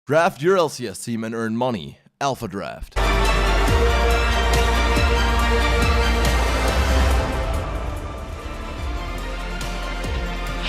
Draft your LCS team and earn money. Alpha Draft.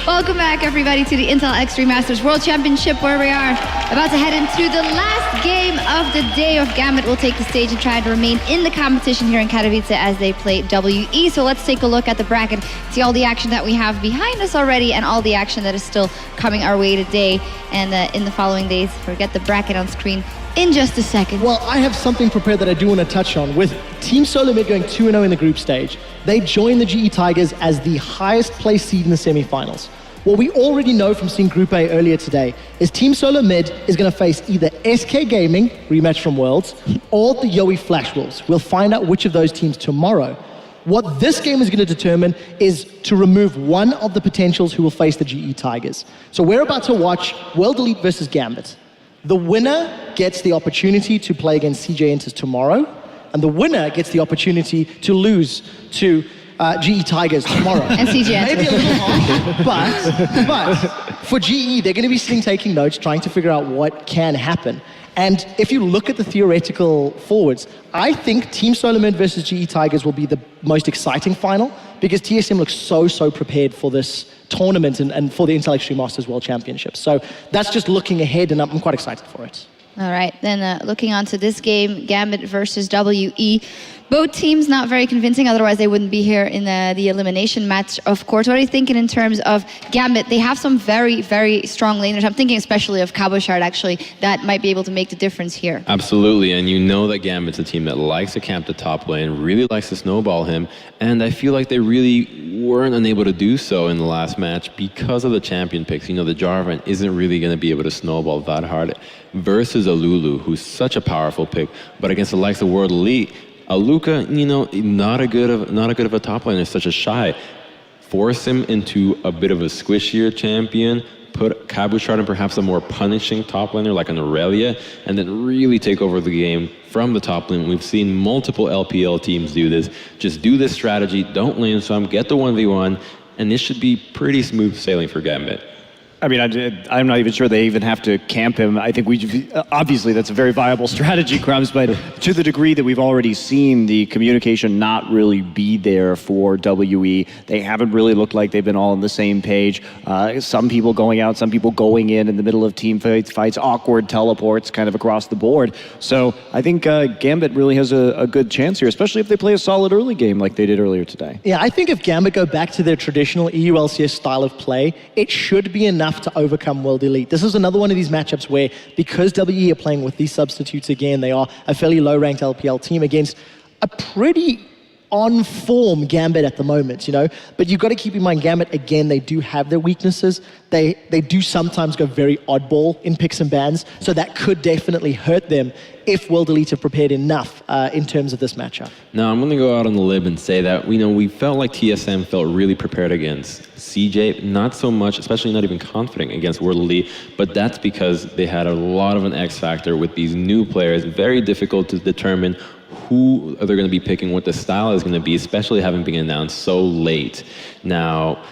Welcome back, everybody, to the Intel Extreme Masters World Championship, where we are about to head into the last game of the day. Of Gambit will take the stage and try to remain in the competition here in Katowice as they play WE. So let's take a look at the bracket, see all the action that we have behind us already and all the action that is still coming our way today and in the following days. We'll get the bracket on screen in just a second. Well, I have something prepared that I do want to touch on. With Team Solar Mid going 2-0 in the group stage, they join the GE Tigers as the highest placed seed in the semifinals. What we already know from seeing Group A earlier today is Team Solar Mid is going to face either SK Gaming, rematch from Worlds, or the Yowie Flash Wolves. We'll find out which of those teams tomorrow. What this game is going to determine is to remove one of the potentials who will face the GE Tigers. So we're about to watch World Elite versus Gambit. The winner gets the opportunity to play against CJ Enters tomorrow, and the winner gets the opportunity to lose to GE Tigers tomorrow. And CJ Enters. Maybe a little harsh, but for GE, they're going to be sitting taking notes, trying to figure out what can happen. And if you look at the theoretical forwards, I think Team Solar Mid versus GE Tigers will be the most exciting final because TSM looks so prepared for this tournament and for the Intel Extreme Masters World Championship. So that's just looking ahead, and I'm quite excited for it. All right, then looking on to this game, Gambit versus WE. Both teams not very convincing, otherwise they wouldn't be here in the elimination match, of course. What are you thinking in terms of Gambit? They have some very strong laners. I'm thinking especially of Cabochard, actually, that might be able to make the difference here. Absolutely, and you know that Gambit's a team that likes to camp the top lane, really likes to snowball him, and I feel like they really weren't unable to do so in the last match because of the champion picks. You know, the Jarvan isn't really going to be able to snowball that hard versus a Lulu, who's such a powerful pick, but against the likes of World Elite, Aluka, you know, not a good of a top laner, such a shy. Force him into a bit of a squishier champion, put Cabochard in perhaps a more punishing top laner like an Aurelia, and then really take over the game from the top lane. We've seen multiple LPL teams do this. Just do this strategy, don't lane some, get the 1v1, and this should be pretty smooth sailing for Gambit. I mean, I'm not even sure they even have to camp him. I think obviously that's a very viable strategy, Crumbs, but to the degree that we've already seen the communication not really be there for WE, they haven't really looked like they've been all on the same page. Some people going out, some people going in the middle of team fights, awkward teleports kind of across the board. So I think Gambit really has a good chance here, especially if they play a solid early game like they did earlier today. Yeah, I think if Gambit go back to their traditional EU LCS style of play, it should be enough to overcome World Elite. This is another one of these matchups where, because WE are playing with these substitutes again, they are a fairly low-ranked LPL team against a pretty on-form Gambit at the moment, you know? But you've got to keep in mind, Gambit, again, they do have their weaknesses. They do sometimes go very oddball in picks and bans, so that could definitely hurt them if World Elite have prepared enough in terms of this matchup. Now, I'm going to go out on the limb and say that, you know, we felt like TSM felt really prepared against CJ, not so much, especially not even confident against World Elite, but that's because they had a lot of an X factor with these new players, very difficult to determine who they're going to be picking, what the style is going to be, especially having been announced so late. Now,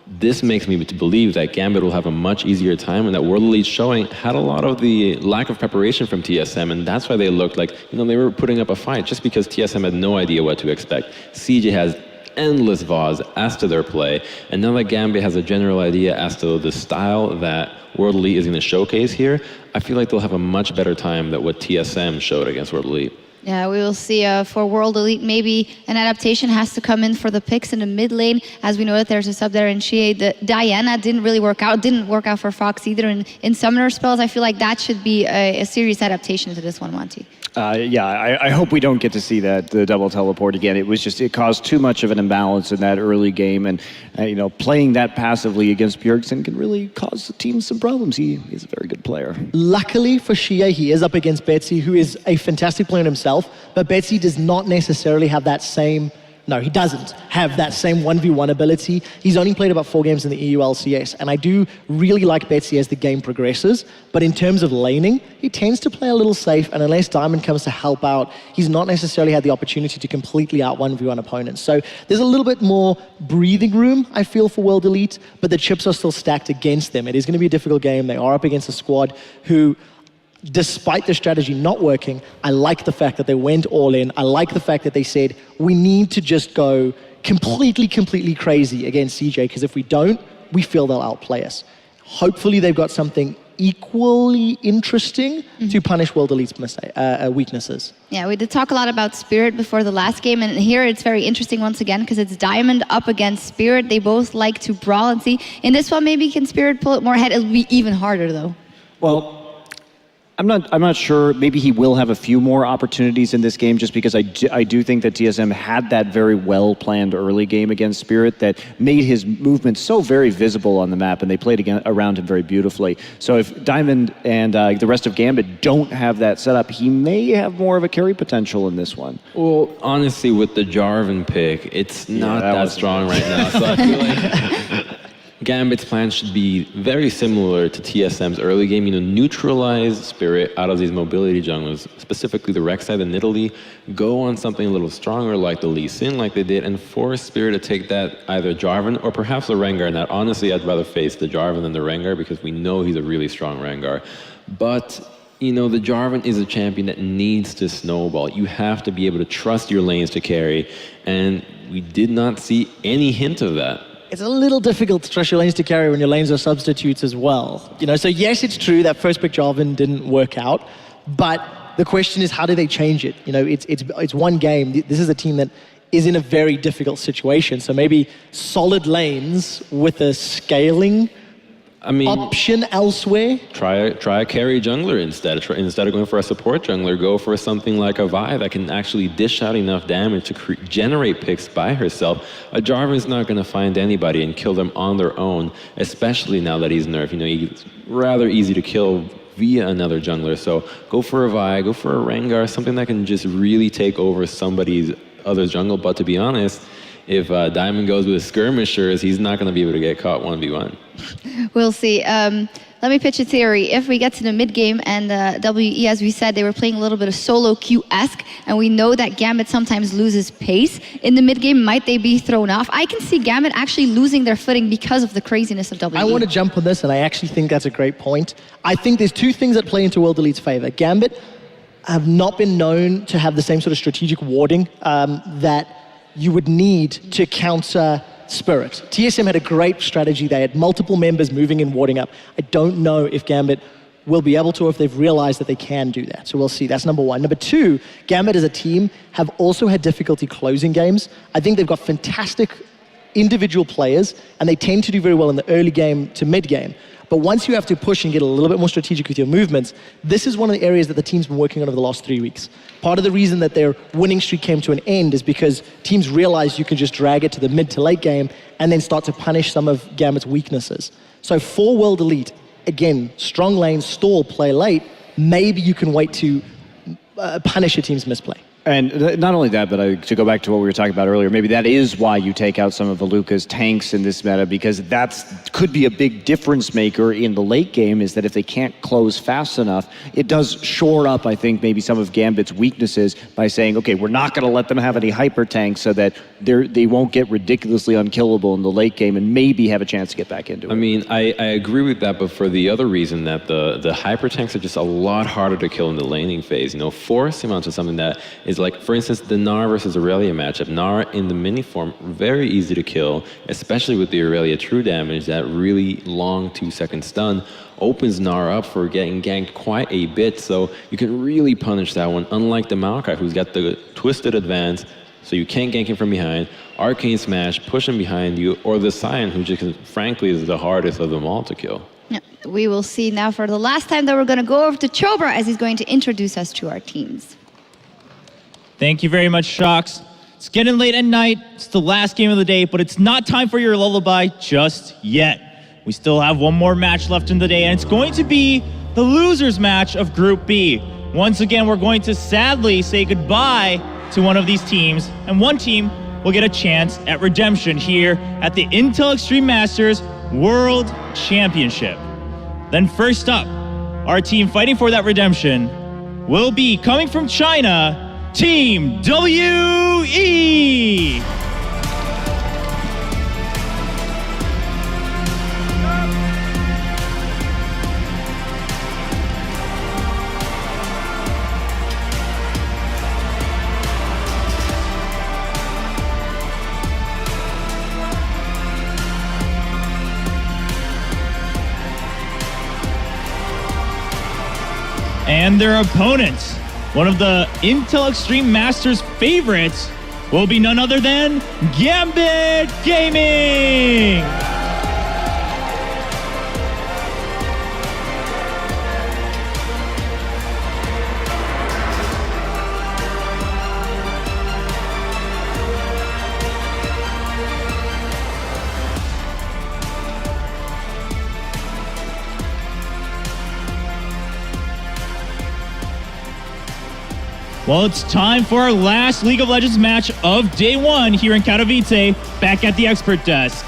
this makes me to believe that Gambit will have a much easier time, and that World Elite showing had a lot of the lack of preparation from TSM, and that's why they looked like, you know, they were putting up a fight, just because TSM had no idea what to expect. CJ has endless VODs as to their play, and now that Gambit has a general idea as to the style that World Elite is going to showcase here, I feel like they'll have a much better time than what TSM showed against World Elite. Yeah, we will see for World Elite, maybe an adaptation has to come in for the picks in the mid lane. As we know that there's a sub there in Shea. The Diana didn't really work out, didn't work out for Fox either in summoner spells. I feel like that should be a serious adaptation to this one, Monty. Yeah, I hope we don't get to see the double teleport again. It caused too much of an imbalance in that early game, and you know, playing that passively against Bjergsen can really cause the team some problems. He's a very good player. Luckily for Shea, he is up against Betsy, who is a fantastic player himself, but Betsy does not necessarily have that same No, he doesn't have that same 1v1 ability. He's only played about 4 games in the EU LCS, and I do really like Betsy as the game progresses, but in terms of laning, he tends to play a little safe, and unless Diamond comes to help out, he's not necessarily had the opportunity to completely out 1v1 opponents. So there's a little bit more breathing room, I feel, for World Elite, but the chips are still stacked against them. It is going to be a difficult game. They are up against a squad who despite the strategy not working, I like the fact that they went all in. I like the fact that they said, we need to just go completely crazy against CJ, because if we don't, we feel they'll outplay us. Hopefully they've got something equally interesting to punish World Elite's weaknesses. Yeah, we did talk a lot about Spirit before the last game, and here it's very interesting once again because it's Diamond up against Spirit. They both like to brawl, and see, in this one maybe can Spirit pull it more ahead? It'll be even harder though. Well, I'm not sure. Maybe he will have a few more opportunities in this game, just because I do think that TSM had that very well-planned early game against Spirit that made his movement so very visible on the map, and they played around him very beautifully. So if Diamond and the rest of Gambit don't have that setup, he may have more of a carry potential in this one. Well, honestly, with the Jarvan pick, it's not that strong right now. So I feel like Gambit's plan should be very similar to TSM's early game, neutralize Spirit out of these mobility junglers, specifically the Rek'Sai, the Nidalee, go on something a little stronger like the Lee Sin, like they did, and force Spirit to take that either Jarvan or perhaps the Rengar. Now, honestly, I'd rather face the Jarvan than the Rengar because we know he's a really strong Rengar. But the Jarvan is a champion that needs to snowball. You have to be able to trust your lanes to carry, and we did not see any hint of that. It's a little difficult to trust your lanes to carry when your lanes are substitutes as well. So yes, it's true that first pick Jarvan didn't work out, but the question is, how do they change it? It's one game. This is a team that is in a very difficult situation. So maybe solid lanes with a scaling option elsewhere. Try a carry jungler instead. Instead of going for a support jungler, go for something like a Vi that can actually dish out enough damage to generate picks by herself. A Jarvan's not going to find anybody and kill them on their own, especially now that he's nerfed. He's rather easy to kill via another jungler. So go for a Vi, go for a Rengar, something that can just really take over somebody's other jungle. But to be honest, if Diamond goes with skirmishers, he's not going to be able to get caught 1v1. We'll see. Let me pitch a theory. If we get to the mid game and WE, as we said, they were playing a little bit of solo queue-esque, and we know that Gambit sometimes loses pace in the mid game, might they be thrown off? I can see Gambit actually losing their footing because of the craziness of WE. I want to jump on this, and I actually think that's a great point. I think there's two things that play into World Elite's favor. Gambit have not been known to have the same sort of strategic warding that you would need to counter Spirit. TSM had a great strategy. They had multiple members moving and warding up. I don't know if Gambit will be able to, or if they've realized that they can do that. So we'll see. That's number one. Number two, Gambit as a team have also had difficulty closing games. I think they've got fantastic individual players, and they tend to do very well in the early game to mid game. But once you have to push and get a little bit more strategic with your movements, this is one of the areas that the team's been working on over the last 3 weeks. Part of the reason that their winning streak came to an end is because teams realized you can just drag it to the mid to late game and then start to punish some of Gambit's weaknesses. So for World Elite, again, strong lane, stall, play late, maybe you can wait to punish a team's misplay. And not only that, but to go back to what we were talking about earlier, maybe that is why you take out some of Aluka's tanks in this meta, because that could be a big difference maker in the late game, is that if they can't close fast enough, it does shore up, I think, maybe some of Gambit's weaknesses by saying, okay, we're not going to let them have any hyper tanks so that they won't get ridiculously unkillable in the late game and maybe have a chance to get back into it. I agree with that, but for the other reason that the hyper tanks are just a lot harder to kill in the laning phase. Force him onto something that is like, for instance, the Gnar versus Aurelia matchup. Gnar in the mini form, very easy to kill, especially with the Aurelia true damage. That really long 2-second stun opens Gnar up for getting ganked quite a bit, so you can really punish that one, unlike the Maokai, who's got the twisted advance, so you can't gank him from behind, Arcane Smash, push him behind you, or the Sion, who just frankly is the hardest of them all to kill. Yeah, we will see now for the last time that we're going to go over to Chobra as he's going to introduce us to our teams. Thank you very much, Shocks. It's getting late at night. It's the last game of the day, but it's not time for your lullaby just yet. We still have one more match left in the day, and it's going to be the losers match of Group B. Once again, we're going to sadly say goodbye to one of these teams, and one team will get a chance at redemption here at the Intel Extreme Masters World Championship. Then first up, our team fighting for that redemption will be coming from China, Team WE! And their opponents, one of the Intel Extreme Masters favorites, will be none other than Gambit Gaming. Well, it's time for our last League of Legends match of day one here in Katowice, back at the expert desk.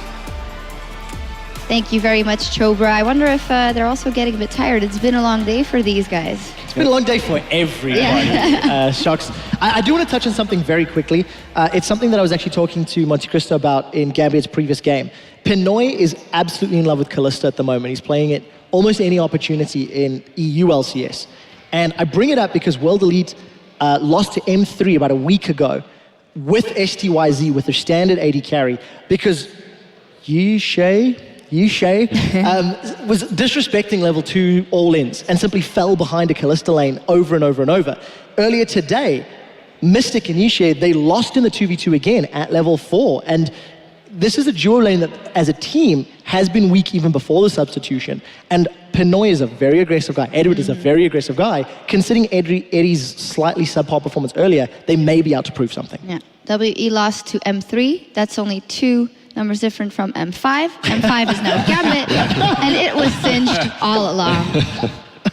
Thank you very much, Chobra. I wonder if they're also getting a bit tired. It's been a long day for these guys. It's been a long day for everybody. Yeah. Shocks. I do want to touch on something very quickly. It's something that I was actually talking to Monte Cristo about in Gambit's previous game. Pinoy is absolutely in love with Kalista at the moment. He's playing it almost any opportunity in EU LCS. And I bring it up because World Elite lost to M3 about a week ago with STYZ, with their standard AD carry, because Yishay was disrespecting level 2 all-ins and simply fell behind a Kalista lane over and over and over. Earlier today, Mystic and Yishay, they lost in the 2v2 again at level 4, and this is a duo lane that, as a team, has been weak even before the substitution. And Pinoy is a very aggressive guy. Edward is a very aggressive guy. Considering Eddie's slightly subpar performance earlier, they may be out to prove something. Yeah. WE lost to M3. That's only 2 numbers different from M5. M5 is now Gambit, and it was singed all along.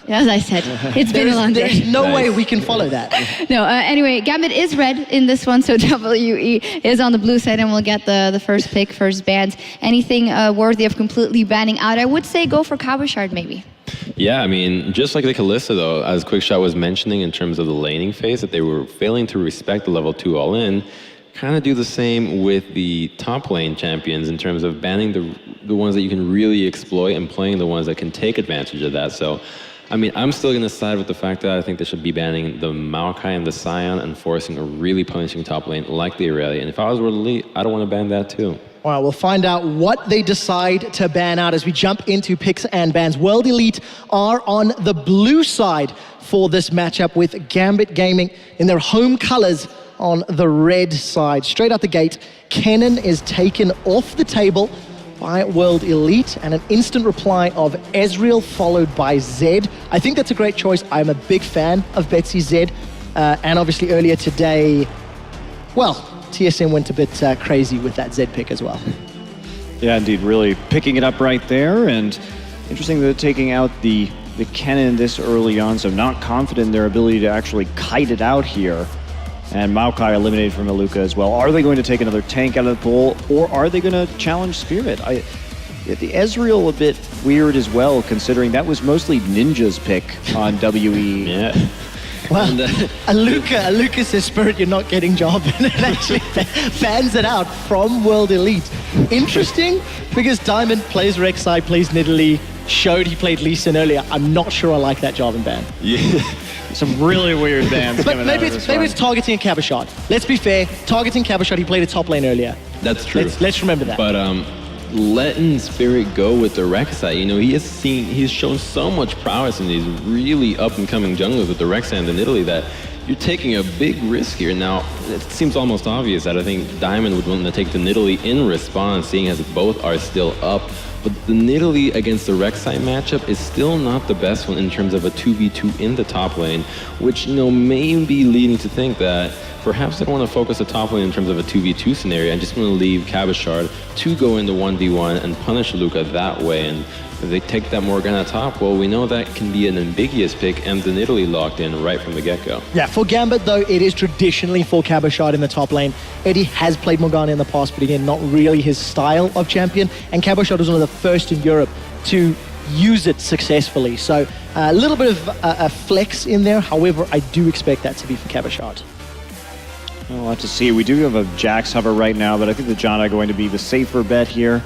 As I said, it's been a long day. There's no way we can follow that. No, anyway, Gambit is red in this one, so WE is on the blue side, and we'll get the first pick, first bans. Anything worthy of completely banning out? I would say go for Katowice maybe. Yeah, I mean, just like the Kalista, though, as Quickshot was mentioning in terms of the laning phase, that they were failing to respect the level 2 all-in, kind of do the same with the top lane champions in terms of banning the ones that you can really exploit and playing the ones that can take advantage of that. So, I mean, I'm still going to side with the fact that I think they should be banning the Maokai and the Scion and forcing a really punishing top lane like the Aurelia. And if I was World Elite, I'd want to ban that too. All right, we'll find out what they decide to ban out as we jump into picks and bans. World Elite are on the blue side for this matchup with Gambit Gaming in their home colors on the red side. Straight out the gate, Kennen is taken off the table by World Elite, and an instant reply of Ezreal followed by Zed. I think that's a great choice. I'm a big fan of Betsy Zed, and obviously earlier today, well, TSM went a bit crazy with that Zed pick as well. Yeah, indeed, really picking it up right there, and interesting that they're taking out the Kennen this early on, so not confident in their ability to actually kite it out here. And Maokai eliminated from Aluka as well. Are they going to take another tank out of the pool, or are they going to challenge Spirit? The Ezreal a bit weird as well, considering that was mostly Ninja's pick on WE. Yeah. Well, Aluka says, Spirit, you're not getting job, and it actually fans it out from World Elite. Interesting, because Diamond plays Rek'Sai, plays Nidalee, showed he played Lee Sin earlier. I'm not sure I like that job in ban. Yeah. Some really weird bans But coming maybe out of this it's targeting a Katowice. Let's be fair, targeting Katowice, he played a top lane earlier. That's true. Let's remember that. But letting Spirit go with the Rek'Sai, you know, he's shown so much prowess in these really up-and-coming junglers with the Rek'Sai and the Nidalee that you're taking a big risk here. Now, it seems almost obvious that I think Diamond would want to take the Nidalee in response, seeing as both are still up. But the Nidalee against the Rek'Sai matchup is still not the best one in terms of a 2v2 in the top lane, which, you know, may be leading to think that perhaps they don't want to focus the top lane in terms of a 2v2 scenario and just want to leave Katowice to go into 1v1 and punish Luka that way. And if they take that Morgana top, well, we know that can be an ambiguous pick, and the Nidalee locked in right from the get-go. Yeah, for Gambit, though, it is traditionally for Katowice in the top lane. Eddie has played Morgana in the past, but again, not really his style of champion, and Katowice was one of the first in Europe to use it successfully. So a little bit of a flex in there. However, I do expect that to be for Katowice. We'll have to see. We do have a Jax hover right now, but I think the Janna are going to be the safer bet here.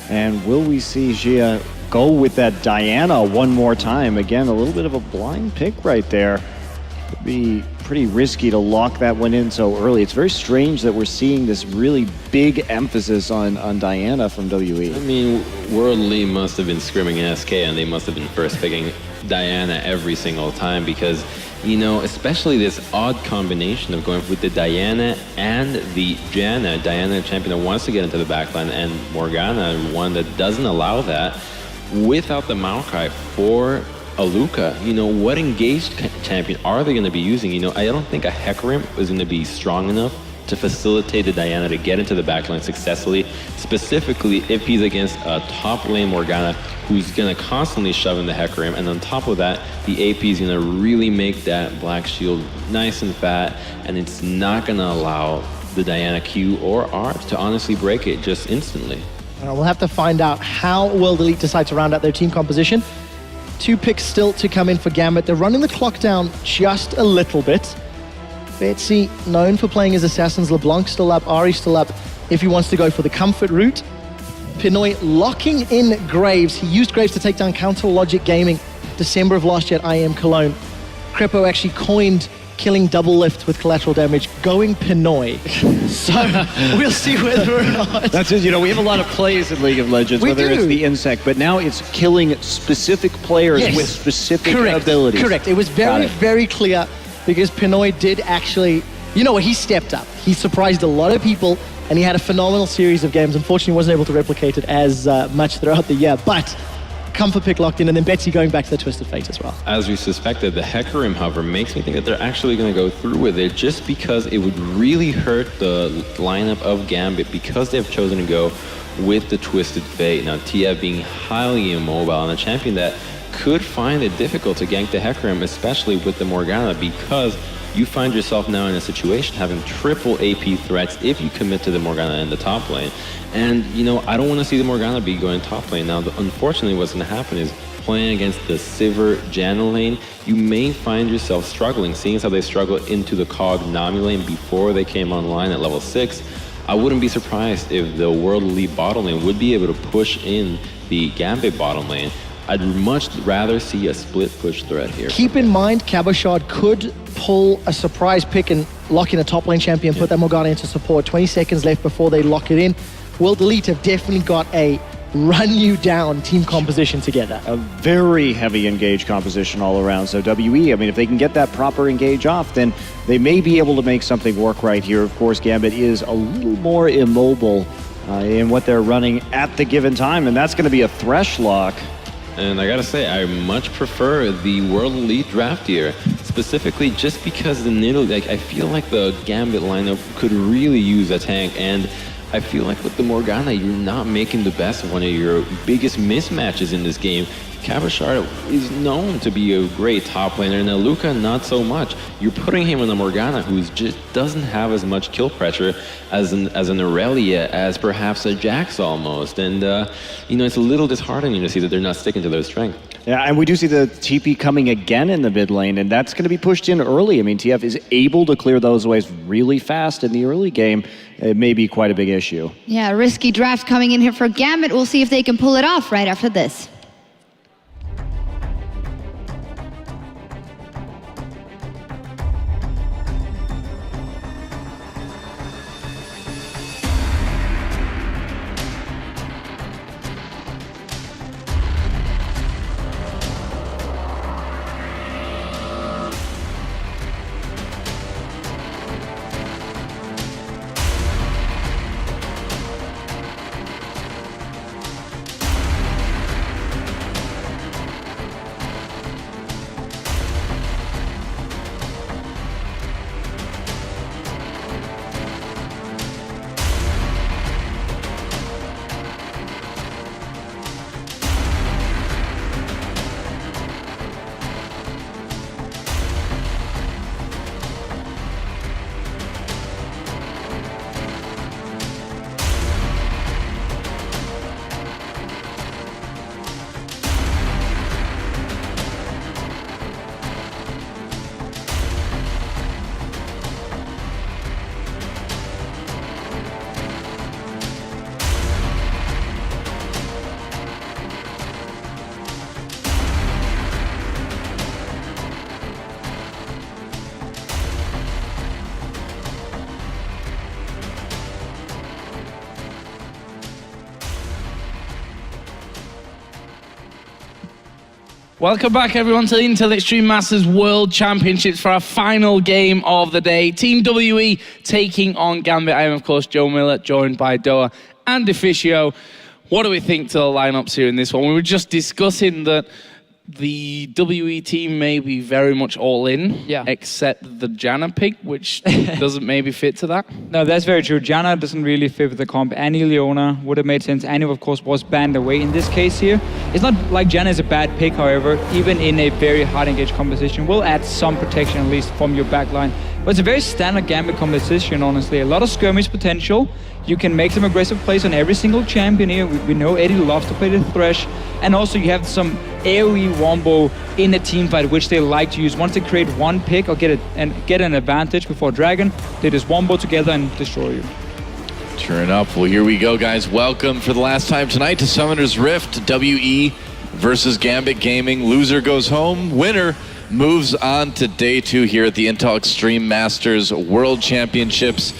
And will we see Gia go with that Diana one more time? Again, a little bit of a blind pick right there. It'd be pretty risky to lock that one in so early. It's very strange that we're seeing this really big emphasis on Diana from WE. I mean, World Elite must have been scrimming SK, and they must have been first picking Diana every single time because, you know, especially this odd combination of going with the Diana and the Janna. Diana, the champion that wants to get into the backline, and Morgana, one that doesn't allow that. Without the Maokai for Aluka, you know, what engaged champion are they going to be using? You know, I don't think a Hecarim is going to be strong enough to facilitate the Diana to get into the backline successfully, specifically if he's against a top lane Morgana who's going to constantly shove in the Hecarim, and on top of that, the AP is going to really make that Black Shield nice and fat, and it's not going to allow the Diana Q or Art to honestly break it just instantly. We'll have to find out how World Elite decide to round out their team composition. 2 picks still to come in for Gambit. They're running the clock down just a little bit. Betsy, known for playing as assassins. LeBlanc still up, Ari still up if he wants to go for the comfort route. Pinoy locking in Graves. He used Graves to take down Counter Logic Gaming December of last year at IEM Cologne. Crepo actually coined killing double lift with collateral damage, going Pinoy. So we'll see whether or not. That's it. You know, we have a lot of plays in League of Legends, whether it's the insect, but now it's killing specific players with specific abilities. Correct. It was very clear because Pinoy did actually, you know what, he stepped up. He surprised a lot of people and he had a phenomenal series of games. Unfortunately, wasn't able to replicate it as much throughout the year, but comfort pick locked in, and then Betsy going back to the Twisted Fate as well. As we suspected, the Hecarim, however, makes me think that they're actually going to go through with it just because it would really hurt the lineup of Gambit because they've chosen to go with the Twisted Fate. Now, TF being highly immobile and a champion that could find it difficult to gank the Hecarim, especially with the Morgana, because you find yourself now in a situation having triple AP threats if you commit to the Morgana in the top lane. And, you know, I don't want to see the Morgana be going top lane. Now, unfortunately, what's going to happen is playing against the Sivir Janna lane, you may find yourself struggling, seeing as how they struggled into the COG Nami lane before they came online at level 6. I wouldn't be surprised if the World Elite bottom lane would be able to push in the Gambit bottom lane. I'd much rather see a split push threat here. Keep in mind, Cabochard could pull a surprise pick and lock in a top lane champion, put that Morgana into support. 20 seconds left before they lock it in. World Elite have definitely got a run you down team composition together. A very heavy engage composition all around. So WE, I mean, if they can get that proper engage off, then they may be able to make something work right here. Of course, Gambit is a little more immobile in what they're running at the given time, and that's going to be a Thresh lock. And I gotta say, I much prefer the World Elite draft here, specifically just because the Nidalee, like, I feel like the Gambit lineup could really use a tank, and I feel like with the Morgana, you're not making the best of one of your biggest mismatches in this game. Cabochard is known to be a great top laner, and Aluka not so much. You're putting him on a Morgana who just doesn't have as much kill pressure as an Aurelia, as perhaps a Jax almost. And, you know, it's a little disheartening to see that they're not sticking to their strength. Yeah, and we do see the TP coming again in the mid lane, and that's going to be pushed in early. I mean, TF is able to clear those waves really fast in the early game. It may be quite a big issue. Yeah, risky draft coming in here for Gambit. We'll see if they can pull it off right after this. Welcome back, everyone, to the Intel Extreme Masters World Championships for our final game of the day. Team WE taking on Gambit. I am, of course, Joe Miller, joined by Doa and Deficio. What do we think to the lineups here in this one? We were just discussing that the WE team may be very much all in, except the Janna pick, which doesn't maybe fit to that. No, that's very true. Janna doesn't really fit with the comp. Annie Leona would have made sense. Annie, of course, was banned away in this case here. It's not like Janna is a bad pick, however, even in a very hard engaged composition, will add some protection at least from your backline. But it's a very standard Gambit composition, honestly. A lot of skirmish potential. You can make some aggressive plays on every single champion here. We know Eddie loves to play the Thresh. And also you have some AoE wombo in a team fight, which they like to use. Once they create one pick or get an advantage before Dragon, they just wombo together and destroy you. Turn up. Well, here we go, guys. Welcome for the last time tonight to Summoner's Rift. WE versus Gambit Gaming. Loser goes home. Winner moves on to day 2 here at the Intel Extreme Masters World Championships.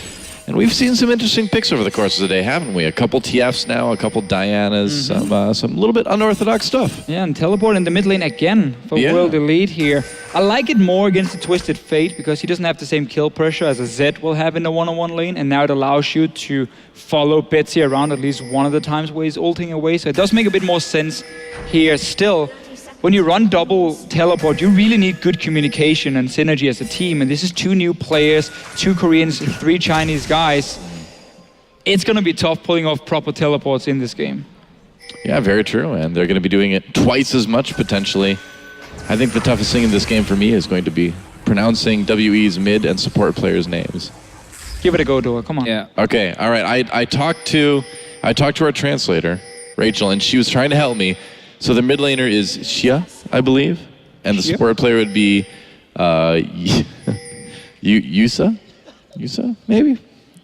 And we've seen some interesting picks over the course of the day, haven't we? A couple TFs now, a couple Dianas, some little bit unorthodox stuff. Yeah, and teleport in the mid lane again for World Elite here. I like it more against the Twisted Fate because he doesn't have the same kill pressure as a Zed will have in the one-on-one lane, and now it allows you to follow Betsy around at least one of the times where he's ulting away, so it does make a bit more sense here still. When you run double teleport, you really need good communication and synergy as a team. And this is 2 new players, 2 Koreans, 3 Chinese guys. It's going to be tough pulling off proper teleports in this game. Yeah, very true. And they're going to be doing it twice as much, potentially. I think the toughest thing in this game for me is going to be pronouncing WE's mid and support players' names. Give it a go, Doa. Come on. Yeah. Okay, all right. I talked to our translator, Rachel, and she was trying to help me. So the mid laner is Xia, I believe, and the support player would be Yusa? Yusa, maybe?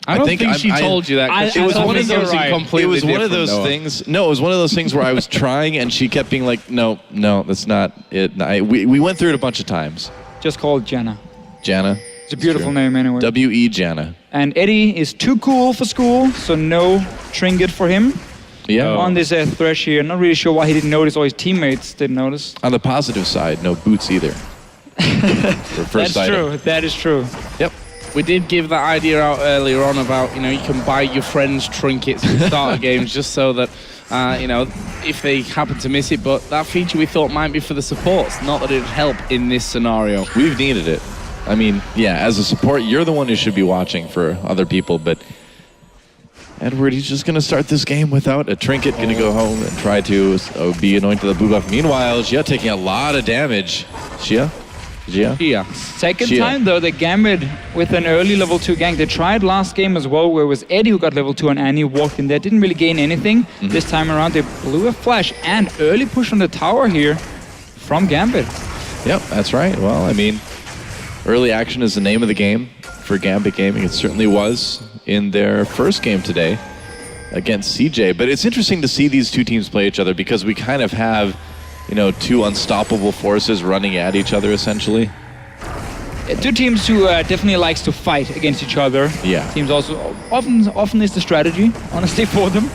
I don't think she told you that. It was one of those completely It was one of those Noah. things. No, it was one of those things where I was trying, and she kept being like, "No, that's not it." We went through it a bunch of times. Just call it Janna. Janna. It's a beautiful name anyway. WE Janna. And Eddie is too cool for school, so no trinket for him. Yeah. On this Thresh here, not really sure why he didn't notice, or his teammates didn't notice. On the positive side, no boots either. That's true. That is true. Yep. We did give that idea out earlier on about, you can buy your friends trinkets at the start of games just so that, if they happen to miss it. But that feature we thought might be for the supports, not that it would help in this scenario. We've needed it. I mean, yeah, as a support, you're the one who should be watching for other people, but Edward, he's just going to start this game without a trinket, going to go home and try to be anointed the blue buff. Meanwhile, Xia taking a lot of damage. Xia? Second time, though, the Gambit with an early level 2 gank. They tried last game as well, where it was Eddie who got level 2 and Annie walked in there. Didn't really gain anything. This time around, they blew a flash and early push on the tower here from Gambit. Yep, that's right. Well, I mean, early action is the name of the game for Gambit Gaming. It certainly was in their first game today against CJ. But it's interesting to see these 2 teams play each other because we kind of have, 2 unstoppable forces running at each other, essentially. 2 teams who definitely likes to fight against each other. Yeah. Teams also often is the strategy, honestly, for them.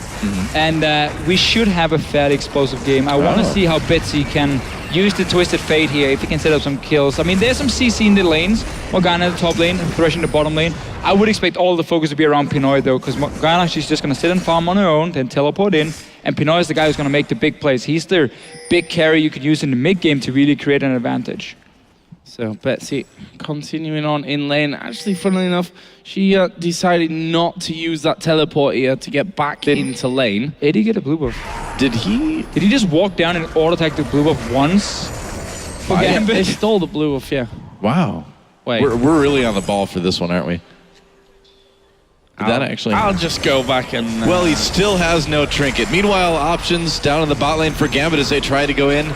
And we should have a fairly explosive game. I want to see how Betsy can use the Twisted Fate here, if he can set up some kills. I mean, there's some CC in the lanes. Morgana in the top lane, Thresh in the bottom lane. I would expect all the focus to be around Pinoy, though, because Morgana, she's just going to sit and farm on her own, then teleport in. And Pinoy is the guy who's going to make the big plays. He's the big carry you could use in the mid game to really create an advantage. So Betsy continuing on in lane. Actually, funnily enough, she decided not to use that teleport here to get back into lane. Eddie get a blue buff? Did he just walk down and auto-attack the blue buff once? They stole the blue buff, yeah. Wow. Wait. We're really on the ball for this one, aren't we? I'll just go back and... Well, he still has no trinket. Meanwhile, options down in the bot lane for Gambit as they try to go in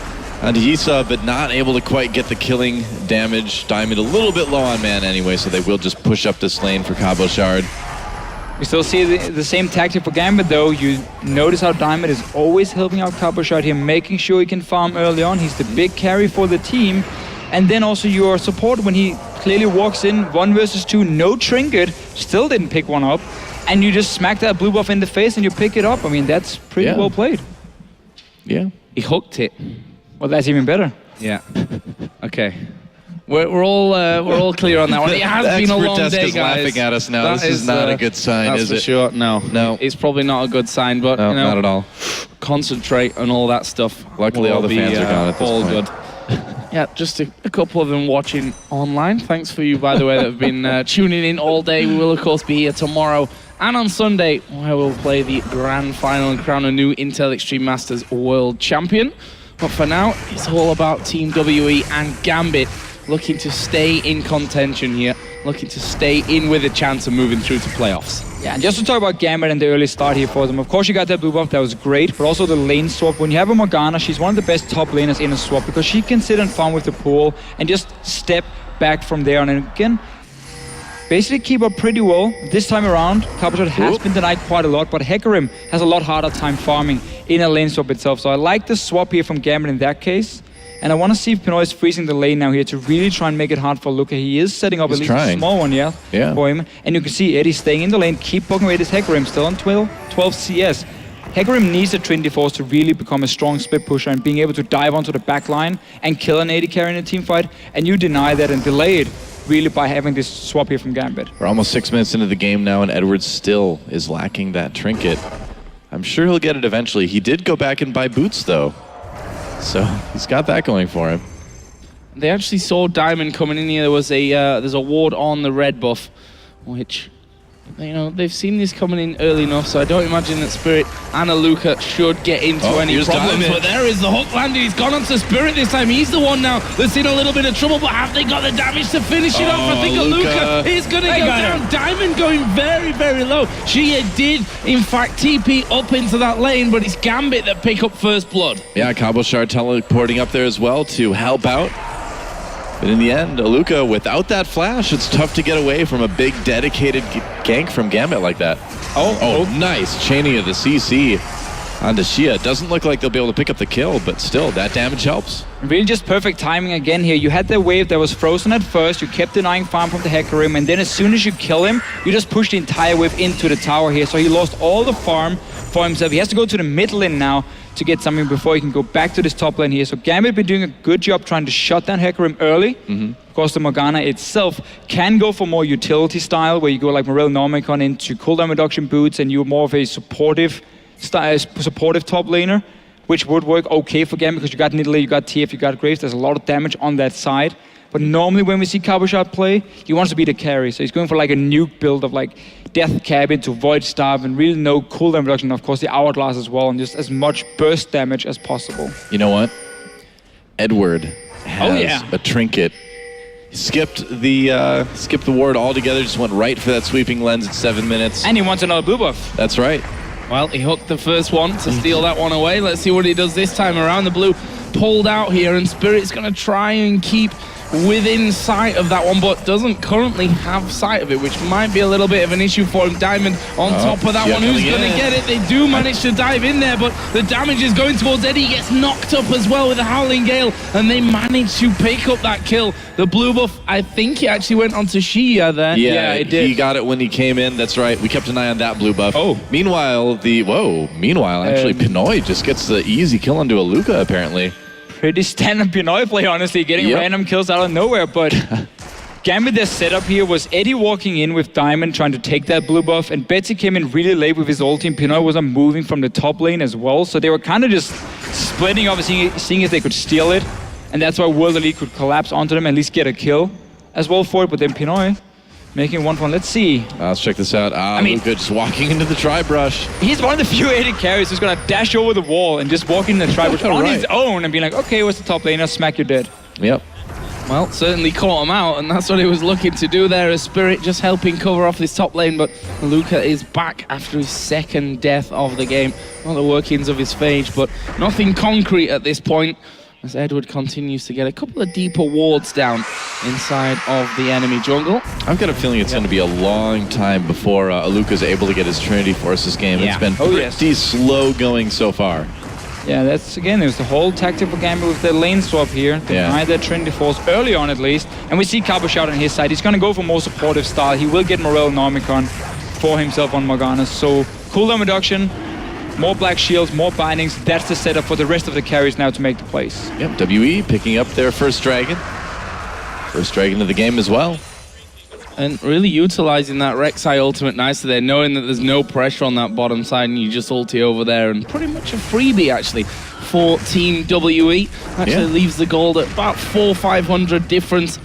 onto Yisa, but not able to quite get the killing damage. Diamond a little bit low on mana anyway, so they will just push up this lane for Cabo Shard. We still see the same tactic for Gambit, though. You notice how Diamond is always helping out Cabo Shard here, making sure he can farm early on. He's the big carry for the team. And then also your support when he clearly walks in 1 versus 2, no trinket, still didn't pick one up. And you just smack that blue buff in the face and you pick it up. I mean, that's pretty well played. Yeah. He hooked it. Well, that's even better. Yeah. Okay. We're all clear on that one. It has been a long day, Expert desk is guys. laughing at us now. That This is not a good sign, that's is for it? sure. No. No. It's probably not a good sign, but No, you know, not at all. concentrate on all that stuff. Luckily, We'll all the be, fans are gone at this all point. good. Yeah, just a couple of them watching online. Thanks for you, by the way, that have been tuning in all day. We will, of course, be here tomorrow and on Sunday, where we'll play the grand final and crown a new Intel Extreme Masters World Champion. But for now, it's all about Team WE and Gambit looking to stay in contention here, looking to stay in with a chance of moving through to playoffs. Yeah, and just to talk about Gambit and the early start here for them. Of course, you got that blue buff, that was great, but also the lane swap. When you have a Morgana, she's one of the best top laners in a swap because she can sit and farm with the pool and just step back from there. And again, basically keep up pretty well. This time around, Cabochard has been denied quite a lot, but Hecarim has a lot harder time farming in a lane swap itself. So I like the swap here from Gambit in that case. And I want to see if Pinoy is freezing the lane now here to really try and make it hard for Luca. He is setting up at least a small one, yeah, for him. And you can see Eddie staying in the lane, keep poking away this Hecarim, still on 12 CS. Hecarim needs a Trinity Force to really become a strong split pusher and being able to dive onto the back line and kill an AD carry in a team fight. And you deny that and delay it really by having this swap here from Gambit. We're almost 6 minutes into the game now, and Edwards still is lacking that trinket. I'm sure he'll get it eventually. He did go back and buy boots, though. So he's got that going for him. They actually saw Diamond coming in here. There was there's a ward on the red buff, which, you know, they've seen this coming in early enough, so I don't imagine that Spirit and Luca should get into any problems. But there is the hook landing. He's gone onto Spirit this time. He's the one now that's in a little bit of trouble, but have they got the damage to finish it off? I think Luca is going to go down. Diamond going very, very low. She did, in fact, TP up into that lane, but it's Gambit that pick up first blood. Yeah, Cabochard teleporting up there as well to help out. But in the end, Aluka, without that flash, it's tough to get away from a big dedicated gank from Gambit like that. Oh, nice. Chaining of the CC onto Shia. Doesn't look like they'll be able to pick up the kill, but still, that damage helps. Really just perfect timing again here. You had the wave that was frozen at first, you kept denying farm from the Hecarim, and then as soon as you kill him, you just push the entire wave into the tower here. So he lost all the farm for himself. He has to go to the mid lane now to get something before he can go back to this top lane here. So Gambit been doing a good job trying to shut down Hecarim early. Of course, the Morgana itself can go for more utility style, where you go like Morel Normicon into cooldown reduction boots, and you're more of a supportive top laner, which would work okay for Gambit because you got Nidalee, you got TF, you got Graves. There's a lot of damage on that side. But normally when we see Cabochard play, he wants to be the carry. So he's going for like a nuke build of like Death Cabin to Void Staff and really no cooldown reduction. Of course, the Hourglass as well, and just as much burst damage as possible. You know what? Edward has a trinket. He skipped the ward altogether, just went right for that sweeping lens at 7 minutes. And he wants another blue buff. That's right. Well, he hooked the first one to steal that one away. Let's see what he does this time around. The blue pulled out here, and Spirit's going to try and keep within sight of that one, but doesn't currently have sight of it, which might be a little bit of an issue for him. Diamond on top of that one. Who's going to get it? They do manage to dive in there, but the damage is going towards Eddie. He gets knocked up as well with a Howling Gale, and they manage to pick up that kill. The blue buff, I think it actually went onto Shia there. Yeah, it did. He got it when he came in. That's right. We kept an eye on that blue buff. Meanwhile, actually, Pinoy just gets the easy kill onto Aluka, apparently. Pretty standard Pinoy play, honestly, getting random kills out of nowhere, but Gambit, their setup here was Eddie walking in with Diamond trying to take that blue buff, and Betsy came in really late with his ult team. Pinoy wasn't moving from the top lane as well, so they were kind of just splitting up and seeing if they could steal it, and that's why World Elite could collapse onto them and at least get a kill as well for it, but then Pinoy making 1-1. Let's see. Let's check this out. Luka just walking into the tri-brush. He's one of the few AD carries who's going to dash over the wall and just walk into the tri-brush on his own and be like, okay, what's the top laner? Smack, you're dead. Yep. Well, certainly caught him out, and that's what he was looking to do there, as Spirit just helping cover off this top lane, but Luca is back after his second death of the game. Not the workings of his phage, but nothing concrete at this point, as Edward continues to get a couple of deeper wards down inside of the enemy jungle. I've got a feeling it's going to be a long time before Aluka's able to get his Trinity Force this game. It's been pretty slow going so far. Yeah, that's, again, there's the whole tactic for Gambit with the lane swap here. Deny that Trinity Force early on at least. And we see Cabochard on his side. He's going to go for more supportive style. He will get Morel Normicon for himself on Morgana. So cooldown reduction more black shields, more bindings. That's the setup for the rest of the carries now to make the plays. Yep, WE picking up their first dragon. First dragon of the game as well. And really utilizing that Rek'Sai ultimate nicely there, knowing that there's no pressure on that bottom side and you just ulti over there, and pretty much a freebie actually for Team WE. Actually leaves the gold at about 400-500 difference.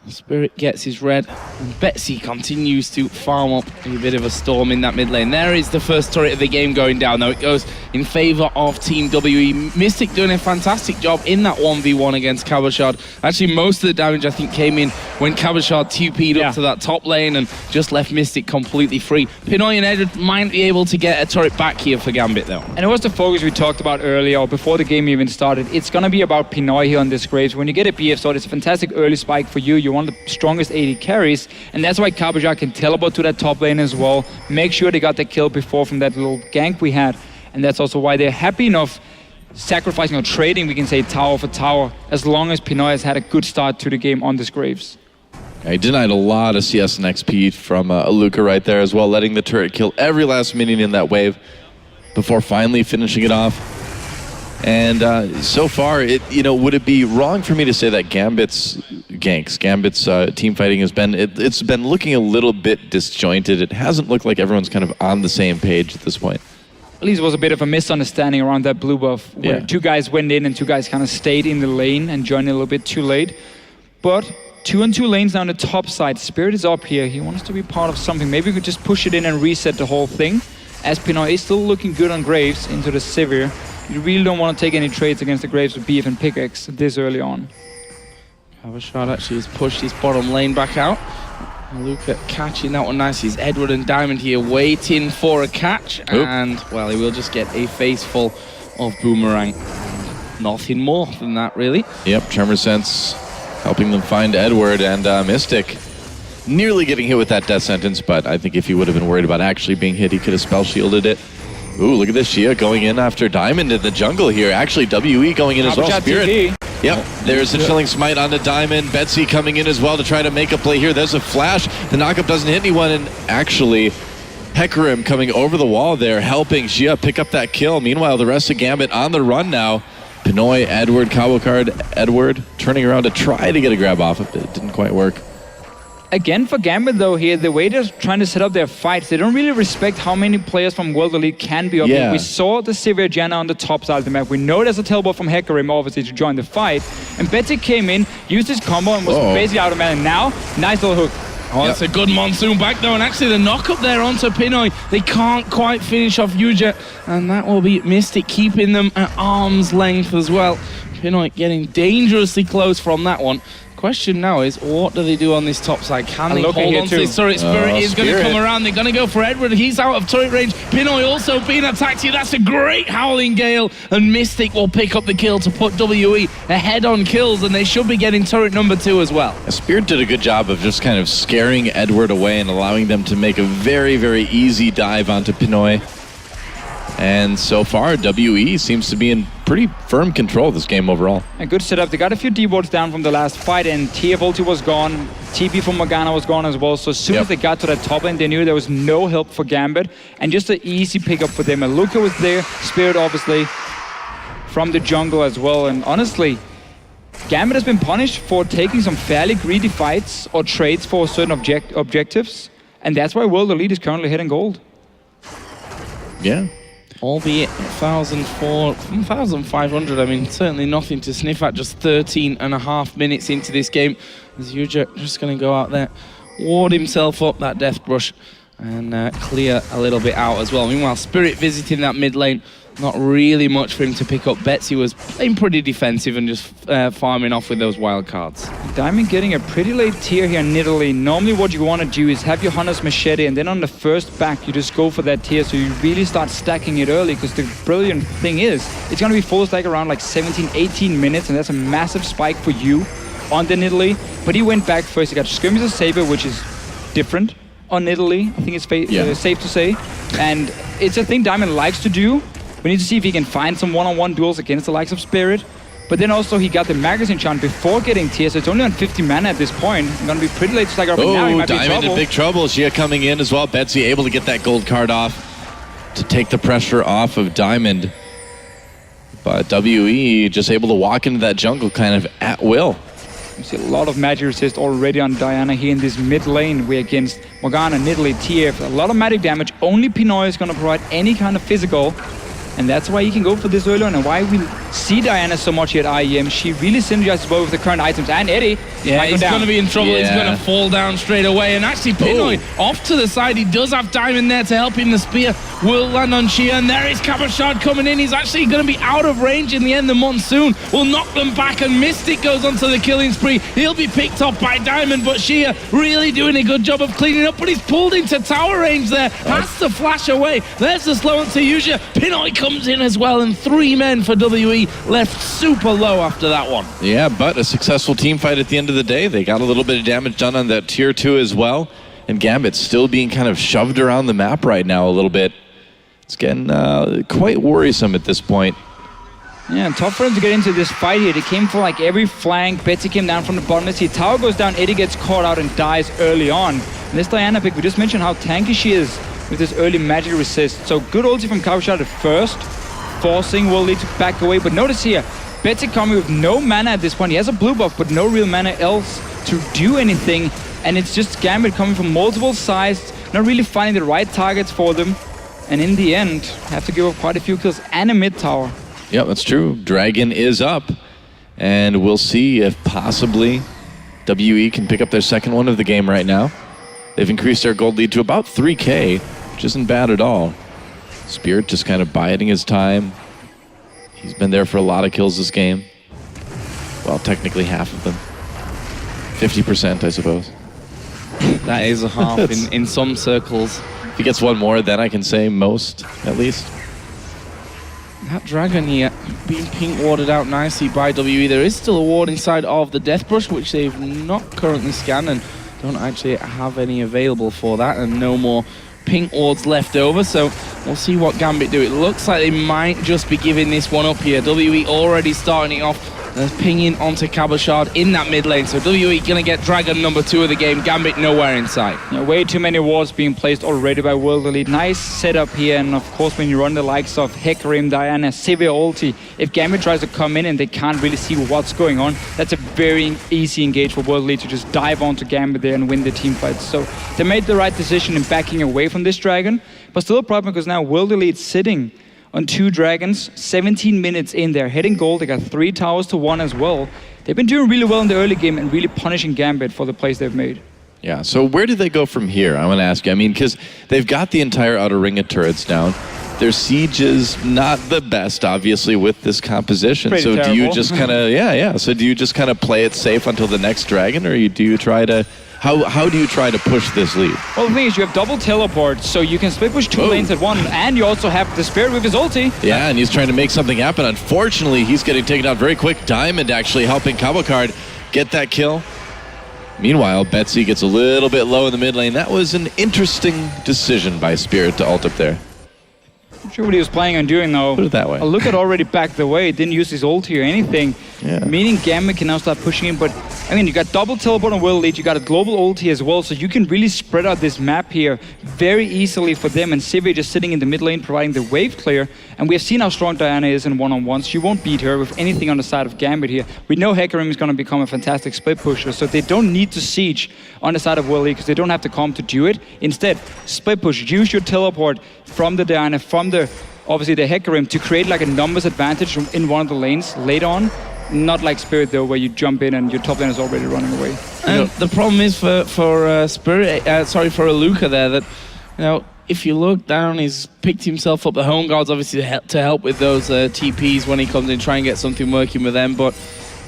Spirit gets his red, and Betsy continues to farm up a bit of a storm in that mid lane. There is the first turret of the game going down, though. It goes in favor of Team WE. Mystic doing a fantastic job in that 1v1 against Cabochard. Actually, most of the damage, I think, came in when Cabochard TP'd up to that top lane and just left Mystic completely free. Pinoy and Edward might be able to get a turret back here for Gambit, though. And it was the focus we talked about earlier, or before the game even started. It's going to be about Pinoy here on this Graves. When you get a BF sword, it's a fantastic early spike for you. You one of the strongest AD carries, and that's why Cabochard can teleport to that top lane as well. Make sure they got the kill before from that little gank we had, and that's also why they're happy enough sacrificing or trading, we can say, tower for tower, as long as Pinoy has had a good start to the game on this Graves. He denied a lot of CS and XP from Aluka right there as well, letting the turret kill every last minion in that wave before finally finishing it off. And so far, would it be wrong for me to say that Gambit's team fighting has been, it's been looking a little bit disjointed. It hasn't looked like everyone's kind of on the same page at this point. At least it was a bit of a misunderstanding around that blue buff, where two guys went in and two guys kind of stayed in the lane and joined a little bit too late. But 2-on-2 lanes now on the top side. Spirit is up here. He wants to be part of something. Maybe we could just push it in and reset the whole thing. As Pinoy is still looking good on Graves into the Sivir. You really don't want to take any trades against the Graves with BF and pickaxe this early on. Cabochard actually has pushed his bottom lane back out. Luca catching that one nice. He's Edward and Diamond here waiting for a catch. And, well, he will just get a face full of Boomerang. Nothing more than that, really. Yep, Tremor Sense helping them find Edward, and Mystic nearly getting hit with that death sentence, but I think if he would have been worried about actually being hit, he could have spell shielded it. Ooh, look at this Shia going in after Diamond in the jungle here. Actually, WE going in as well. Spirit. Yep, there's a Chilling Smite onto Diamond. Betsy coming in as well to try to make a play here. There's a flash. The knockup doesn't hit anyone, and actually, Hecarim coming over the wall there, helping Xia pick up that kill. Meanwhile, the rest of Gambit on the run now. Pinoy, Edward, Cabochard, Edward turning around to try to get a grab off of it. It didn't quite work. Again, for Gambit, though, here, the way they're trying to set up their fights, they don't really respect how many players from World Elite can be up here. We saw the Sivir Janna on the top side of the map. We know there's a teleport from Hecarim, obviously, to join the fight. And Betsy came in, used his combo, and was basically out of mana. And now, nice little hook. Oh, that's a good monsoon back, though. And actually, the knock-up there onto Pinoy, they can't quite finish off Yuja. And that will be Mystic keeping them at arm's length as well. Pinoy getting dangerously close from that one. Question now is, what do they do on this top side? Can they hold on to this turret? Spirit is going to come around. They're going to go for Edward. He's out of turret range. Pinoy also being attacked here. That's a great Howling Gale. And Mystic will pick up the kill to put WE ahead on kills. And they should be getting turret number 2 as well. Spirit did a good job of just kind of scaring Edward away and allowing them to make a very, very easy dive onto Pinoy. And so far, WE seems to be in pretty firm control of this game overall. A good setup. They got a few D-wards down from the last fight, and TF ulti was gone. TP from Morgana was gone as well. So as soon as they got to that top lane, they knew there was no help for Gambit. And just an easy pickup for them. And Luca was there. Spirit, obviously, from the jungle as well. And honestly, Gambit has been punished for taking some fairly greedy fights or trades for certain objectives. And that's why World Elite is currently hitting gold. Yeah. Albeit 1,500, I mean, certainly nothing to sniff at, just 13.5 minutes into this game. As Yuja just going to go out there, ward himself up that death brush, and clear a little bit out as well. Meanwhile, Spirit visiting that mid lane, not really much for him to pick up. Betsy was playing pretty defensive and just farming off with those wild cards. Diamond getting a pretty late tier here in Italy. Normally what you want to do is have your Hunter's Machete, and then on the first back you just go for that tier, so you really start stacking it early, because the brilliant thing is it's going to be full stack around like 17-18 minutes, and that's a massive spike for you on the Italy. But he went back first. He got Skirmisher Saber, which is different on Italy, I think it's safe to say. And it's a thing Diamond likes to do. We need to see if he can find some one-on-one duels against the likes of Spirit. But then also he got the magazine chant before getting tier, so it's only on 50 mana at this point. It's going to be pretty late to stack up, but now he might be in trouble. Diamond in big trouble. Xia coming in as well. Betsy able to get that gold card off. to take the pressure off of Diamond. But WE just able to walk into that jungle kind of at will. You see a lot of magic resist already on Diana here in this mid lane. We're against Morgana, Nidalee, TF. A lot of magic damage. Only Pinoy is going to provide any kind of physical. And that's why you can go for this early on, and why we see Diana so much here at IEM. She really synergizes both with the current items, and Eddie. Yeah, he's going to be in trouble. Yeah. He's going to fall down straight away. And actually, Pinoy off to the side. He does have Diamond there to help him. The spear will land on Shia, and there is Cabochard coming in. He's actually going to be out of range in the end. The Monsoon will knock them back, and Mystic goes onto the killing spree. He'll be picked up by Diamond, but Shia really doing a good job of cleaning up, but he's pulled into tower range there. Has to flash away. There's the slow on Yuzha. Pinoy comes in as well, and 3 men for WE left super low after that one. Yeah, but a successful team fight at the end of the day. They got a little bit of damage done on that tier 2 as well. And Gambit still being kind of shoved around the map right now a little bit. It's getting quite worrisome at this point. Yeah, tough for him to get into this fight here. They came for like every flank. Betsy came down from the bottom. Let's see, tower goes down. Eddie gets caught out and dies early on. And this Diana pick, we just mentioned how tanky she is with this early magic resist. So good ulti from Cabochard at first, forcing World League to back away. But notice here, Betsy coming with no mana at this point. He has a blue buff, but no real mana else to do anything. And it's just Gambit coming from multiple sides, not really finding the right targets for them. And in the end, have to give up quite a few kills and a mid tower. Yeah, that's true. Dragon is up. And we'll see if possibly WE can pick up their second one of the game right now. They've increased their gold lead to about 3K, which isn't bad at all. Spirit just kind of biding his time. He's been there for a lot of kills this game. Well, technically half of them. 50%, I suppose. That is a half in some circles. If he gets one more, then I can say most, at least. That Dragon here being pink warded out nicely by WE. There is still a ward inside of the Death Brush, which they've not currently scanned and don't actually have any available for that, and no more pink wards left over, so we'll see what Gambit do. It looks like they might just be giving this one up here. WE already starting it off. There's pinging onto Cabochard in that mid lane, so WE gonna get Dragon number 2 of the game. Gambit nowhere in sight. Yeah, way too many wards being placed already by World Elite. Nice setup here, and of course when you run the likes of Hecarim, Diana, Sivir ulti, if Gambit tries to come in and they can't really see what's going on, that's a very easy engage for World Elite to just dive onto Gambit there and win the team fight. So they made the right decision in backing away from this Dragon, but still a problem because now World Elite sitting on 2 dragons, 17 minutes in there, hitting gold. They got 3 towers to 1 as well. They've been doing really well in the early game and really punishing Gambit for the plays they've made. Yeah, so where do they go from here? I want to ask you. I mean, because they've got the entire outer ring of turrets down. Their siege is not the best, obviously, with this composition. Pretty so terrible. do you just kind of, So do you just kind of play it safe until the next dragon, or do you try to? How do you try to push this lead? Well, the thing is, you have double teleport, so you can split push 2 lanes at one, and you also have the Spirit with his ulti. Yeah, and he's trying to make something happen. Unfortunately, he's getting taken out very quick. Diamond actually helping Cabochard get that kill. Meanwhile, Betsy gets a little bit low in the mid lane. That was an interesting decision by Spirit to ult up there. Not sure what he was planning on doing, though. Put it that way. Look at already backed away. Didn't use his ulti or anything. Yeah. Meaning Gambit can now start pushing in. But, I mean, you got double teleport on World Elite. You got a global ulti as well. So you can really spread out this map here very easily for them. And Sivir just sitting in the mid lane providing the wave clear. And we have seen how strong Diana is in one-on-ones. You won't beat her with anything on the side of Gambit here. We know Hecarim is going to become a fantastic split pusher. So they don't need to siege on the side of World Elite because they don't have to come to do it. Instead, split push. Use your teleport from the Diana, from the obviously the Hecarim, to create like a numbers advantage in one of the lanes later on. Not like Spirit though, where you jump in and your top lane is already running away. And the problem is for Aluka there that, you know, if you look down, he's picked himself up the home guards obviously to help with those TPs when he comes in, try and get something working with them, but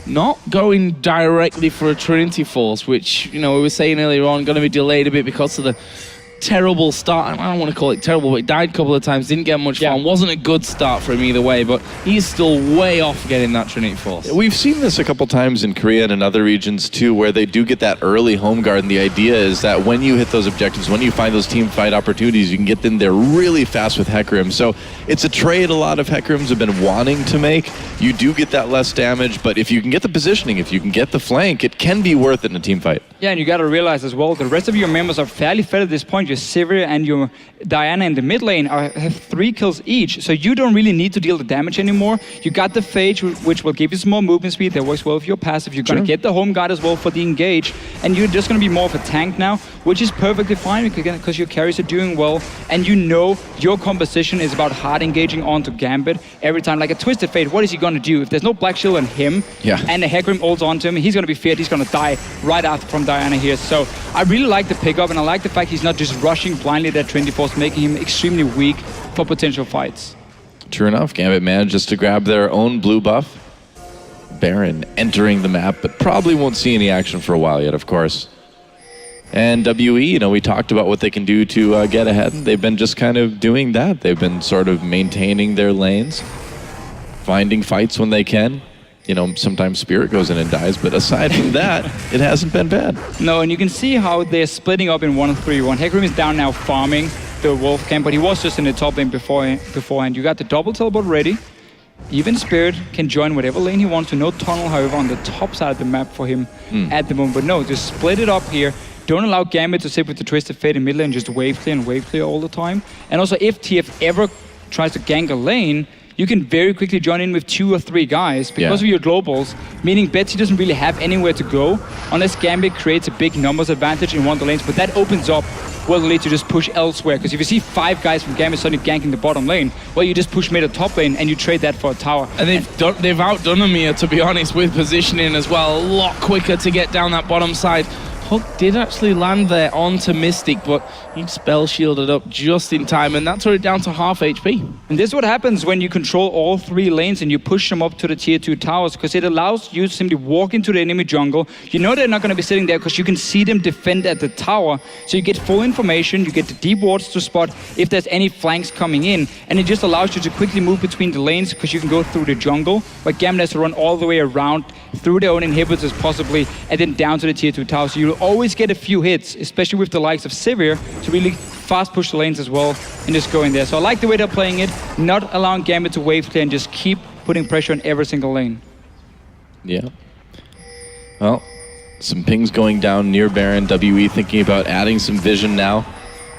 not going directly for a Trinity Force, which, you know, we were saying earlier on, going to be delayed a bit because of the terrible start. I don't want to call it terrible, but he died a couple of times, didn't get much fun. Wasn't a good start for him either way, but he's still way off getting that Trinity Force. We've seen this a couple times in Korea and in other regions too, where they do get that early home guard, and the idea is that when you hit those objectives, when you find those team fight opportunities, you can get in there really fast with Hecarim. So it's a trade a lot of Hecarims have been wanting to make. You do get that less damage, but if you can get the positioning, if you can get the flank, it can be worth it in a team fight. Yeah, and you got to realize as well, the rest of your members are fairly fed at this point. your Sivir and your Diana in the mid lane have 3 kills each, so you don't really need to deal the damage anymore. You got the Phage, which will give you some more movement speed. That works well with your passive. You're going to get the home guard as well for the engage, and you're just going to be more of a tank now, which is perfectly fine because your carries are doing well, and you know your composition is about hard engaging onto Gambit every time. Like a Twisted Fate, what is he going to do? If there's no Black Shield on him, and the Hecarim ults onto him, he's going to be feared. He's going to die right after from Diana here. So I really like the pickup, and I like the fact he's not just rushing blindly that Trinity Force, making him extremely weak for potential fights. True enough, Gambit manages to grab their own blue buff. Baron entering the map, but probably won't see any action for a while yet, of course. And WE, you know, we talked about what they can do to get ahead, and they've been just kind of doing that. They've been sort of maintaining their lanes, finding fights when they can. You know, sometimes Spirit goes in and dies, but aside from that, it hasn't been bad. No, and you can see how they're splitting up in 1-3-1. Hecarim is down now farming the Wolf camp, but he was just in the top lane beforehand. You got the double teleport ready. Even Spirit can join whatever lane he wants to. No tunnel, however, on the top side of the map for him at the moment. But no, just split it up here. Don't allow Gambit to sit with the Twisted Fate in mid lane, just wave clear all the time. And also, if TF ever tries to gank a lane, you can very quickly join in with 2 or 3 guys because of your globals, meaning Betsy doesn't really have anywhere to go unless Gambit creates a big numbers advantage in one of the lanes, but that opens up World Elite to just push elsewhere, because if you see 5 guys from Gambit suddenly ganking the bottom lane, well, you just push mid or top lane and you trade that for a tower. And they've outdone them here, to be honest, with positioning as well. A lot quicker to get down that bottom side. Hook did actually land there onto Mystic, but he spell shielded up just in time, and that tore it down to half HP. And this is what happens when you control all 3 lanes and you push them up to the tier 2 towers, because it allows you to simply walk into the enemy jungle. You know they're not going to be sitting there because you can see them defend at the tower, so you get full information, you get the deep wards to spot if there's any flanks coming in, and it just allows you to quickly move between the lanes because you can go through the jungle, but Gambit has to run all the way around through their own inhibitors possibly, and then down to the tier 2 towers. So you'll always get a few hits, especially with the likes of Sivir, to really fast push the lanes as well and just go in there. So I like the way they're playing it, not allowing Gambit to wave clear and just keep putting pressure on every single lane. Yeah. Well, some pings going down near Baron. WE thinking about adding some vision now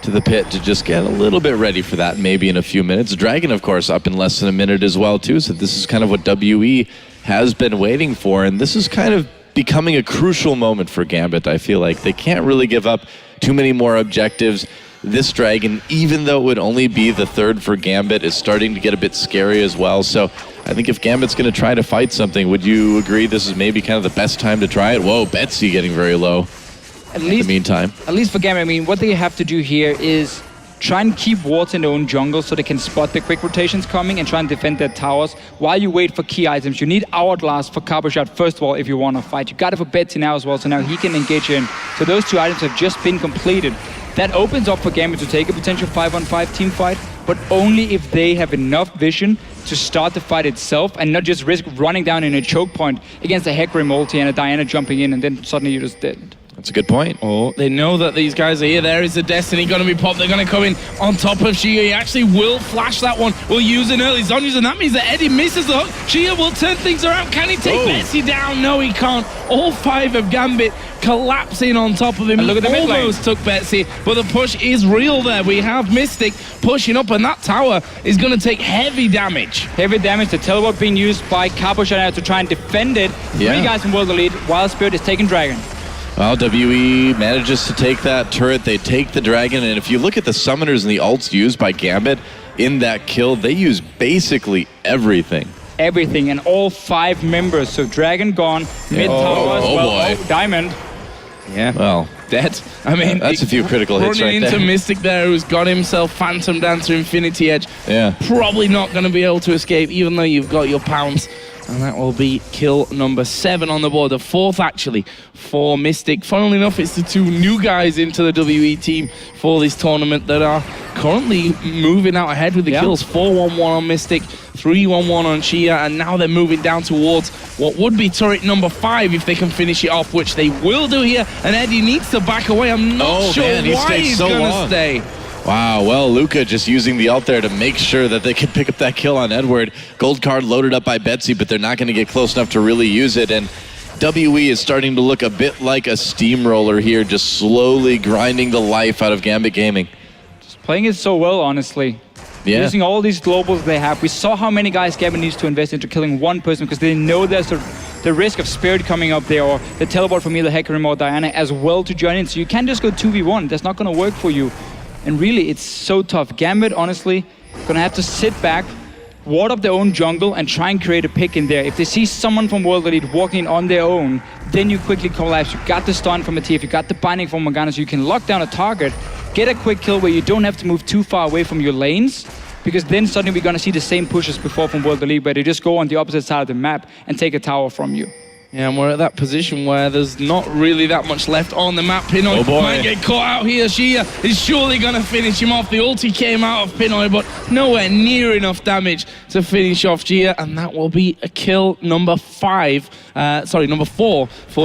to the pit to just get a little bit ready for that maybe in a few minutes. Dragon, of course, up in less than a minute as well, too. So this is kind of what WE has been waiting for, and this is kind of becoming a crucial moment for Gambit. I feel like they can't really give up too many more objectives. This Dragon, even though it would only be the 3rd for Gambit, is starting to get a bit scary as well. So I think if Gambit's going to try to fight something, would you agree this is maybe kind of the best time to try it? Whoa, Betsy getting very low in the meantime. At least for Gambit, I mean, what they have to do here is try and keep wards in their own jungle so they can spot the quick rotations coming and try and defend their towers while you wait for key items. You need Hourglass for Carbo Shot first of all if you want to fight. You got it for Betsy now as well, so now he can engage in. So those 2 items have just been completed. That opens up for Gambit to take a potential 5-on-5 team fight, but only if they have enough vision to start the fight itself and not just risk running down in a choke point against a Hecarim ulti and a Diana jumping in and then suddenly you're just dead. That's a good point. Oh, they know that these guys are here. There is the Destiny going to be popped. They're going to come in on top of Shia. He actually will flash that one. Will use an early Zonyas, and that means that Eddie misses the hook. Shia will turn things around. Can he take Betsy down? No, he can't. All 5 of Gambit collapsing on top of him. And look at the mid lane. Almost took Betsy, but the push is real there. We have Mystic pushing up, and that tower is going to take heavy damage. Heavy damage. The teleport being used by Capo Shana to try and defend it. 3 guys from World Elite, while Spirit is taking Dragon. Well, WE manages to take that turret. They take the Dragon, and if you look at the summoners and the ults used by Gambit in that kill, they use basically everything. Everything, and all 5 members. So Dragon gone, mid tower as well. Boy. Diamond. Yeah. Well, I mean, that's a few critical hits right running there. into Mystic there, who's got himself Phantom Dancer Infinity Edge. Yeah. Probably not going to be able to escape, even though you've got your pounds. And that will be kill number 7 on the board. The 4th, actually, for Mystic. Funnily enough, it's the 2 new guys into the WE team for this tournament that are currently moving out ahead with the kills. 4-1-1 on Mystic, 3-1-1 on Shia, and now they're moving down towards what would be turret number 5 if they can finish it off, which they will do here. And Eddie needs to back away. I'm not sure why he's going to stay. Wow, well, Luca just using the ult there to make sure that they can pick up that kill on Edward. Gold card loaded up by Betsy, but they're not going to get close enough to really use it. And WE is starting to look a bit like a steamroller here, just slowly grinding the life out of Gambit Gaming. Just playing it so well, honestly. Yeah. Using all these globals they have. We saw how many guys Gambit needs to invest into killing one person because they know there's the risk of Spirit coming up there or the teleport from either Hecarim or Diana as well to join in. So you can't just go 2v1. That's not going to work for you. And really, it's so tough. Gambit, honestly, going to have to sit back, ward up their own jungle and try and create a pick in there. If they see someone from World Elite walking on their own, then you quickly collapse. You got the stun from a TF, you got the binding from Morgana, so you can lock down a target, get a quick kill where you don't have to move too far away from your lanes, because then suddenly we're going to see the same push as before from World Elite, where they just go on the opposite side of the map and take a tower from you. Yeah, and we're at that position where there's not really that much left on the map. Pinoy might get caught out here. Xia is surely going to finish him off. The ulti came out of Pinoy, but nowhere near enough damage to finish off Xia, and that will be a kill number 4 for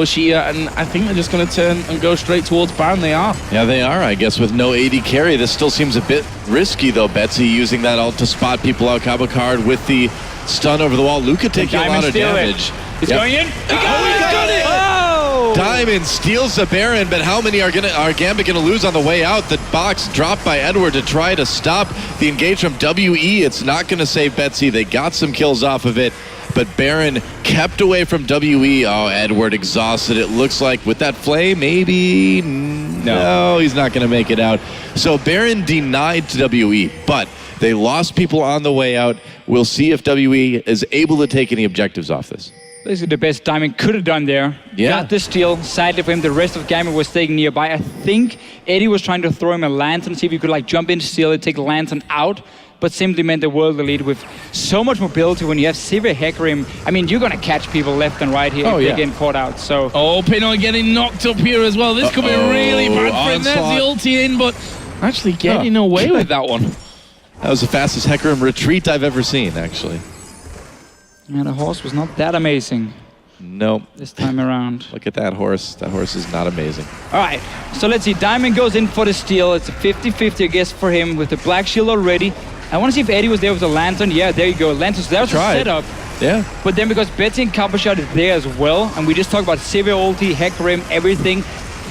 Xia, and I think they're just going to turn and go straight towards Baron. They are. Yeah, they are, I guess, with no AD carry. This still seems a bit risky, though. Betsy using that ult to spot people out. Kabakard with the stun over the wall. Luca taking a lot of damage. He's going in. He got it! Oh! Diamond steals the Baron, but how many are Gambit gonna lose on the way out? The box dropped by Edward to try to stop the engage from WE. It's not gonna save Betsy. They got some kills off of it, but Baron kept away from WE. Oh, Edward exhausted. It looks like with that flame, maybe no, he's not gonna make it out. So Baron denied to WE, but they lost people on the way out. We'll see if WE is able to take any objectives off this. Basically the best Diamond could have done there. Yeah. Got the steal. Sadly for him, the rest of Gambit was staying nearby. I think Eddie was trying to throw him a lantern, see if he could like jump in, steal it, take the lantern out, but simply meant the World Elite with so much mobility when you have Sivir, Hecarim. I mean, you're gonna catch people left and right here if they get caught out. So. Oh, Pinoy getting knocked up here as well. This could be really bad for him. There's the ulti in, but actually getting away with that one. That was the fastest Hecarim retreat I've ever seen, actually. Yeah, the horse was not that amazing. Nope. This time around. Look at that horse. That horse is not amazing. All right, so let's see. Diamond goes in for the steal. It's a 50-50, I guess, for him with the black shield already. I want to see if Eddie was there with the lantern. Yeah, there you go. Lantern's there to set up. Yeah. But then because Betsy and Kapashot is there as well, and we just talked about Sivir ulti, Hecarim, everything,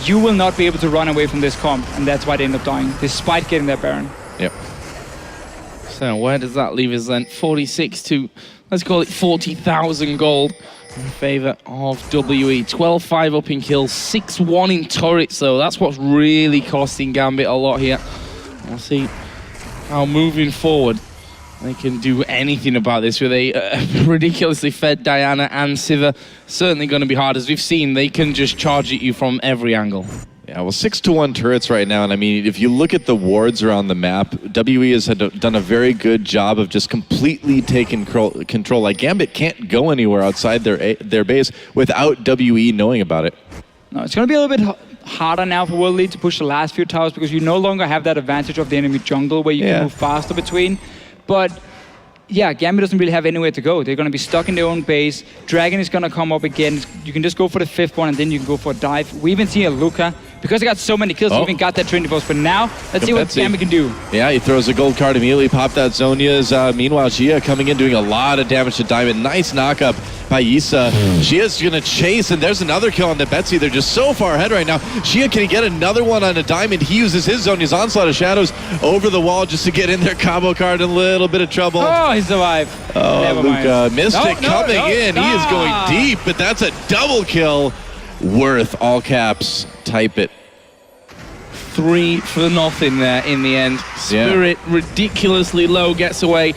you will not be able to run away from this comp, and that's why they end up dying, despite getting that Baron. Yep. So where does that leave us then? 46 to, let's call it 40,000 gold in favor of WE. 12-5 up in kills, 6-1 in turrets, so that's what's really costing Gambit a lot here. We'll see how moving forward they can do anything about this with a ridiculously fed Diana and Sivir. Certainly going to be hard. As we've seen, they can just charge at you from every angle. Yeah, well, 6-1 turrets right now, and I mean, if you look at the wards around the map, WE has done a very good job of just completely taking control. Like, Gambit can't go anywhere outside their base without WE knowing about it. No, it's going to be a little bit harder now for World Elite to push the last few towers because you no longer have that advantage of the enemy jungle where you can move faster between. But yeah, Gambit doesn't really have anywhere to go. They're going to be stuck in their own base. Dragon is going to come up again. You can just go for the 5th one and then you can go for a dive. We even see a Luca. Because he got so many kills, he even got that Trinity Force. But now, let's see what Gambit can do. Yeah, he throws a gold card immediately, popped out Zhonya's. Meanwhile, Xia coming in, doing a lot of damage to Diamond. Nice knock-up by Yisa. Xia's going to chase, and there's another kill on the Betsy. They're just so far ahead right now. Xia, can he get another one on a Diamond? He uses his Zhonya's Onslaught of Shadows over the wall just to get in there. Combo card in a little bit of trouble. Oh, he survived. Oh, Never Luca. mind. Mystic coming in. He is going deep, but that's a double kill. Worth, all caps, type it. 3 for nothing there in the end. Spirit ridiculously low, gets away.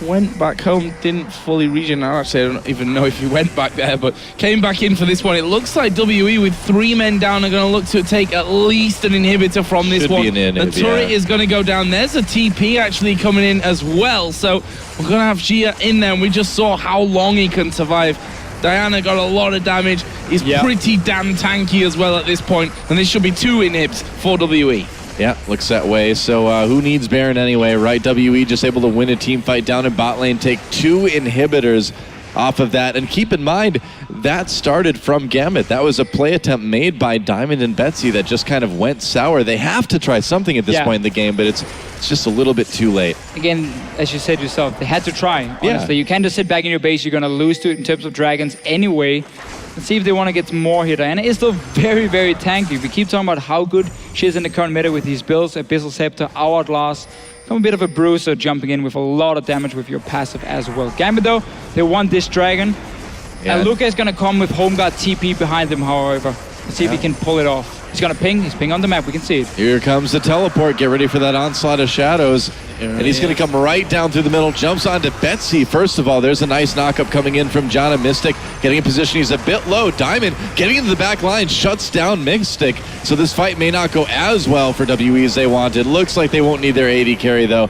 Went back home, didn't fully regen. Actually, I don't even know if he went back there, but came back in for this one. It looks like WE with 3 men down are going to look to take at least an inhibitor from this one. The turret is going to go down. There's a TP actually coming in as well. So we're going to have Xia in there, and we just saw how long he can survive. Diana got a lot of damage. He's pretty damn tanky as well at this point, and this should be 2 inhibs for WE. Yeah, looks that way. So who needs Baron anyway, right? WE just able to win a team fight down in bot lane, take 2 inhibitors off of that. And keep in mind, that started from Gambit. That was a play attempt made by Diamond and Betsy that just kind of went sour. They have to try something at this point in the game, but it's just a little bit too late. Again, as you said yourself, they had to try, honestly. You can't just sit back in your base. You're going to lose to it in terms of dragons anyway. Let's see if they want to get more here. Diana is still very, very tanky. We keep talking about how good she is in the current meta with these builds. Abyssal Scepter, Hourglass. Come a bit of a bruiser jumping in with a lot of damage with your passive as well. Gambit though, they want this dragon. And Luca is going to come with Home Guard TP behind him, however. Let's see if he can pull it off. He's going to ping. He's ping on the map. We can see it. Here comes the teleport. Get ready for that onslaught of shadows. And he's going to come right down through the middle. Jumps onto Betsy. First of all, there's a nice knock-up coming in from John and Mystic. Getting in position. He's a bit low. Diamond getting into the back line. Shuts down Mystic. So this fight may not go as well for WE as they wanted. Looks like they won't need their AD carry, though.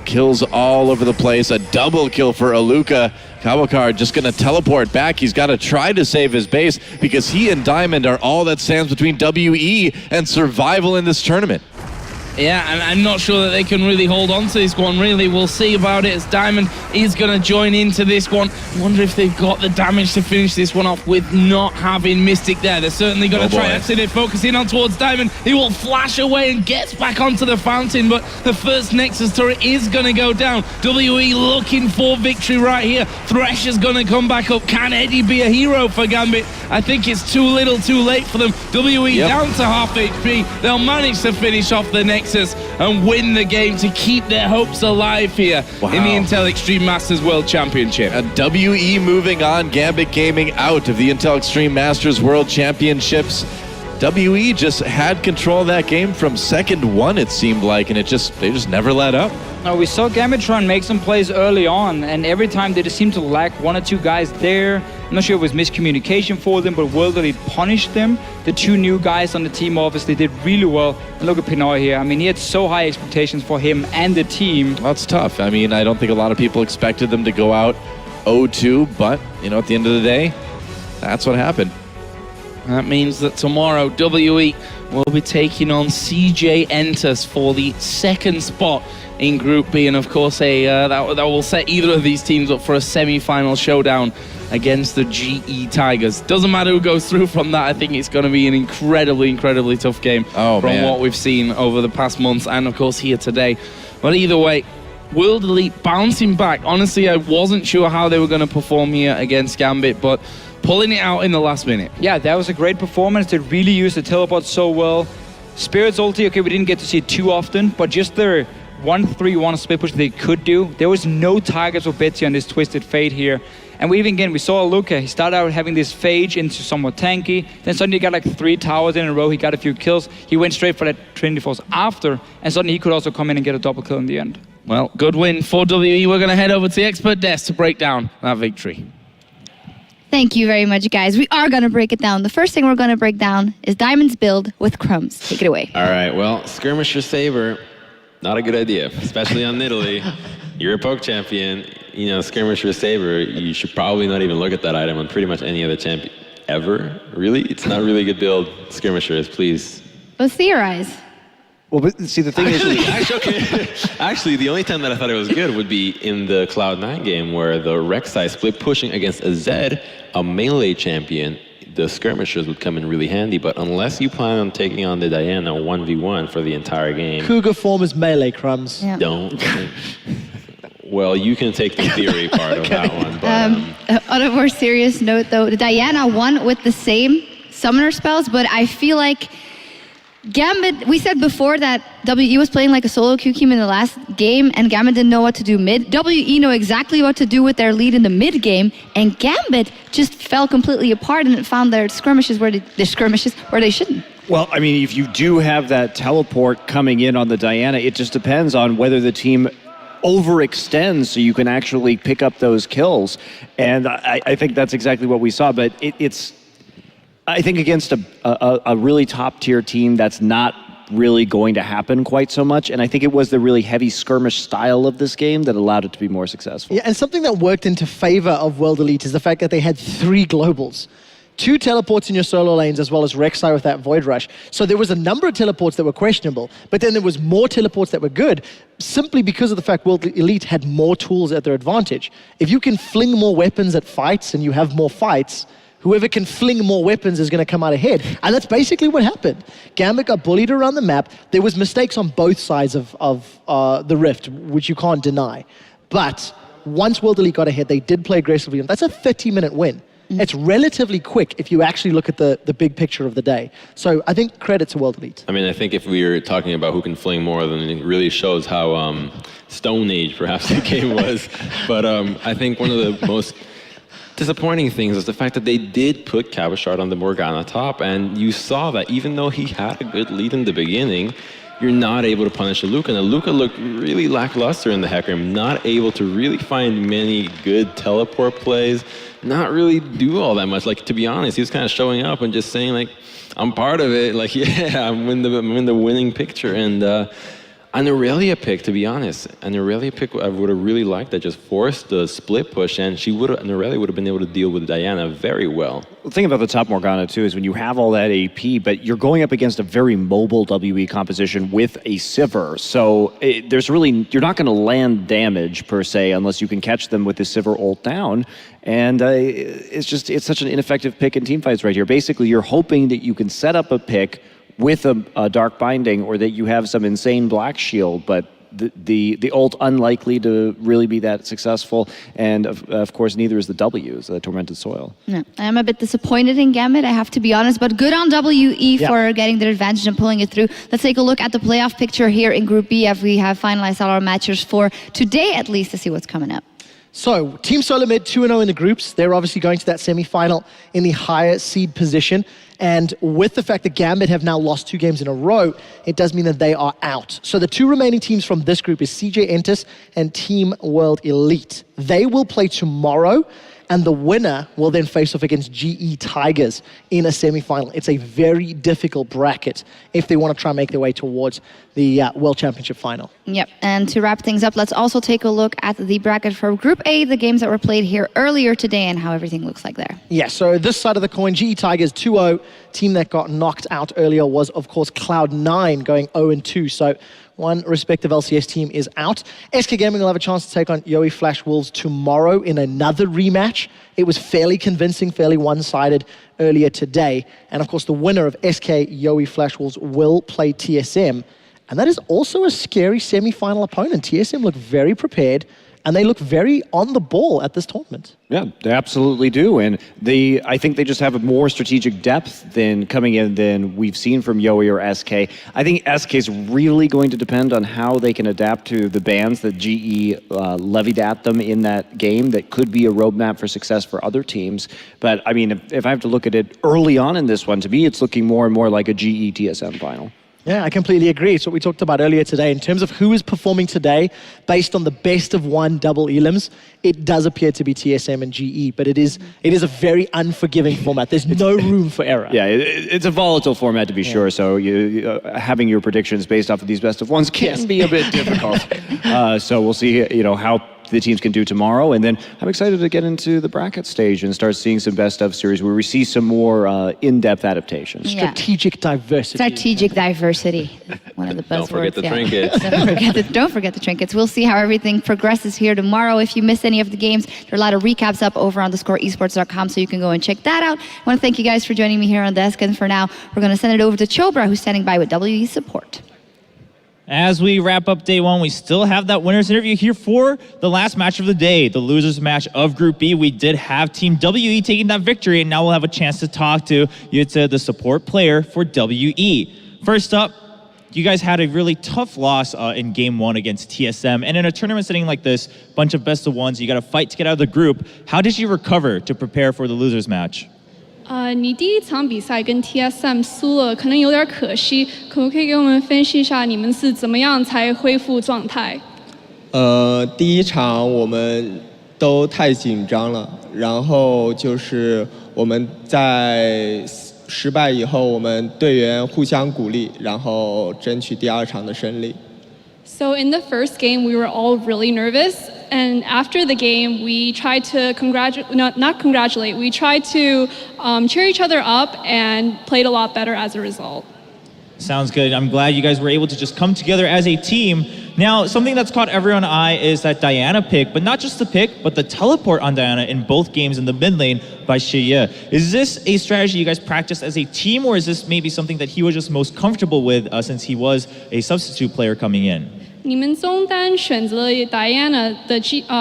Kills all over the place. A double kill for Aluka. Kawakar just going to teleport back. He's got to try to save his base because he and Diamond are all that stands between WE and survival in this tournament. Yeah, and I'm not sure that they can really hold on to this one, really. We'll see about it as Diamond is going to join into this one. I wonder if they've got the damage to finish this one off with not having Mystic there. They're certainly going to try. Actually, they're focusing on towards Diamond. He will flash away and gets back onto the fountain, but the first Nexus turret is going to go down. WE looking for victory right here. Thresher's going to come back up. Can Eddie be a hero for Gambit? I think it's too little too late for them. WE down to half HP. They'll manage to finish off the Nexus and win the game to keep their hopes alive here in the Intel Extreme Masters World Championship. WE moving on, Gambit Gaming out of the Intel Extreme Masters World Championships. WE just had control of that game from second one, it seemed like, and they just never let up. No, we saw Gambit try and make some plays early on, and every time they just seemed to lack one or two guys there. I'm not sure it was miscommunication for them, but World Elite punished them. The two new guys on the team obviously did really well. And look at Pinoy here. I mean, he had so high expectations for him and the team. Well, it's tough. I mean, I don't think a lot of people expected them to go out 0-2, but, you know, at the end of the day, that's what happened. That means that tomorrow, WE will be taking on CJ Entus for the second spot in Group B, and of course that will set either of these teams up for a semi-final showdown against the GE Tigers. Doesn't matter who goes through from that. I think it's going to be an incredibly tough game from what we've seen over the past months and of course here today. But either way, World Elite bouncing back. Honestly, I wasn't sure how they were going to perform here against Gambit, but pulling it out in the last minute. Yeah, that was a great performance. They really used the teleport so well. Spirit's ulti, okay, we didn't get to see it too often, but just their 1-3-1 split push they could do. There was no targets for Betsy on this Twisted Fate here. And we saw Luca. He started out having this phage into somewhat tanky. Then suddenly he got like 3 towers in a row. He got a few kills. He went straight for that Trinity Force after. And suddenly he could also come in and get a double kill in the end. Well, good win for WE. We're going to head over to the expert desk to break down that victory. Thank you very much, guys. We are going to break it down. The first thing we're going to break down is Diamond's build with Crumbs. Take it away. All right, well, Skirmisher Saber, not a good idea, especially on Italy. You're a poke champion, you know, Skirmisher Saber, you should probably not even look at that item on pretty much any other champion ever. Really? It's not really a good build, Skirmishers, please. Let's theorize. Well, but see, the thing is... Actually, the only time that I thought it was good would be in the Cloud9 game where the Rek'Sai split pushing against a Zed, a melee champion, the Skirmishers would come in really handy, but unless you plan on taking on the Diana 1v1 for the entire game... Cougar form is melee, Crumbs. Yeah. Don't. Well, you can take the theory part of that one, but... On a more serious note, though, the Diana won with the same summoner spells, but I feel like Gambit, we said before that WE was playing like a solo Q team in the last game, and Gambit didn't know what to do mid. WE know exactly what to do with their lead in the mid game, and Gambit just fell completely apart and found their skirmishes where they shouldn't. Well, I mean, if you do have that teleport coming in on the Diana, it just depends on whether the team overextends so you can actually pick up those kills. And I think that's exactly what we saw, but it's I think against a really top-tier team, that's not really going to happen quite so much. And I think it was the really heavy skirmish style of this game that allowed it to be more successful. Yeah, and something that worked into favor of World Elite is the fact that they had 3 globals. 2 teleports in your solo lanes, as well as Rek'Sai with that Void Rush. So there was a number of teleports that were questionable, but then there was more teleports that were good, simply because of the fact World Elite had more tools at their advantage. If you can fling more weapons at fights and you have more fights, whoever can fling more weapons is going to come out ahead. And that's basically what happened. Gambit got bullied around the map. There was mistakes on both sides of the Rift, which you can't deny. But once World Elite got ahead, they did play aggressively, and that's a 30-minute win. It's relatively quick if you actually look at the big picture of the day. So I think credit to World Elite. I mean, I think if we were talking about who can fling more, then it really shows how Stone Age perhaps the game was. But I think one of the most disappointing things is the fact that they did put Cabashard on the Morgana top, and you saw that even though he had a good lead in the beginning, you're not able to punish a Luca. And Luca looked really lackluster in the Hecarim, not able to really find many good teleport plays, not really do all that much. Like, to be honest, he was kind of showing up and just saying, like, I'm part of it. Like, yeah, I'm in the winning picture. And an Aurelia pick, to be honest, an Aurelia pick I would have really liked that just forced the split push, and Aurelia would have been able to deal with Diana very well. The thing about the top Morgana, too, is when you have all that AP, but you're going up against a very mobile WE composition with a Sivir. So you're not going to land damage, per se, unless you can catch them with the Sivir ult down. And it's such an ineffective pick in teamfights right here. Basically, you're hoping that you can set up a pick with a Dark Binding, or that you have some insane Black Shield, but the ult unlikely to really be that successful. And of course, neither is the W's, the Tormented Soil. No, I'm a bit disappointed in Gambit, I have to be honest, but good on WE for getting their advantage and pulling it through. Let's take a look at the playoff picture here in Group B, as we have finalized all our matches for today, at least, to see what's coming up. So, Team Solomid 2-0 in the groups. They're obviously going to that semi-final in the higher seed position. And with the fact that Gambit have now lost 2 games in a row, it does mean that they are out. So the 2 remaining teams from this group is CJ Entus and Team World Elite. They will play tomorrow, and the winner will then face off against GE Tigers in a semi-final. It's a very difficult bracket if they want to try and make their way towards the World Championship final. Yep, and to wrap things up, let's also take a look at the bracket for Group A, the games that were played here earlier today and how everything looks like there. Yeah, so this side of the coin, GE Tigers 2-0. Team that got knocked out earlier was, of course, Cloud9 going 0-2. So one respective LCS team is out. SK Gaming will have a chance to take on Yowie Flash Wolves tomorrow in another rematch. It was fairly convincing, fairly one-sided earlier today. And of course, the winner of SK Yowie Flash Wolves will play TSM. And that is also a scary semi-final opponent. TSM look very prepared, and they look very on the ball at this tournament. Yeah, they absolutely do. And I think they just have a more strategic depth coming in than we've seen from Yowie or SK. I think SK is really going to depend on how they can adapt to the bans that GE levied at them in that game. That could be a roadmap for success for other teams. But I mean, if I have to look at it early on in this one, to me, it's looking more and more like a GE TSM final. Yeah, I completely agree. It's what we talked about earlier today. In terms of who is performing today, based on the best of 1 double elims, it does appear to be TSM and GE, but it is a very unforgiving format. There's no room for error. Yeah, it's a volatile format to be sure, so having your predictions based off of these best of 1s can be a bit difficult. So we'll see how the teams can do tomorrow, and then I'm excited to get into the bracket stage and start seeing some best of series where we see some more in-depth adaptations. Strategic diversity. Strategic diversity, one of the buzzwords. Don't forget the trinkets. Don't forget the trinkets. We'll see how everything progresses here tomorrow. If you missed any of the games, there are a lot of recaps up over on thescoreesports.com, so you can go and check that out. I want to thank you guys for joining me here on desk, and for now, we're going to send it over to Chobra, who's standing by with WE support. As we wrap up day 1, we still have that winners interview here for the last match of the day, the losers match of Group B. We did have Team WE taking that victory, and now we'll have a chance to talk to Yutze, the support player for WE. First up, you guys had a really tough loss in Game 1 against TSM, and in a tournament setting like this, bunch of best of 1s, you got to fight to get out of the group. How did you recover to prepare for the losers match? 你第一场比赛跟 TSM 输了，可能有点可惜，可不可以给我们分析一下你们是怎么样才恢复状态？第一场我们都太紧张了，然后就是我们在失败以后，我们队员互相鼓励，然后争取第2场的胜利。So in the first game, we were all really nervous, and after the game, we tried to we tried to cheer each other up and played a lot better as a result. Sounds good. I'm glad you guys were able to just come together as a team. Now, something that's caught everyone's eye is that Diana pick, but not just the pick, but the teleport on Diana in both games in the mid lane by Shiye. Is this a strategy you guys practiced as a team, or is this maybe something that he was just most comfortable with since he was a substitute player coming in? 你们中单选择了 Diana 的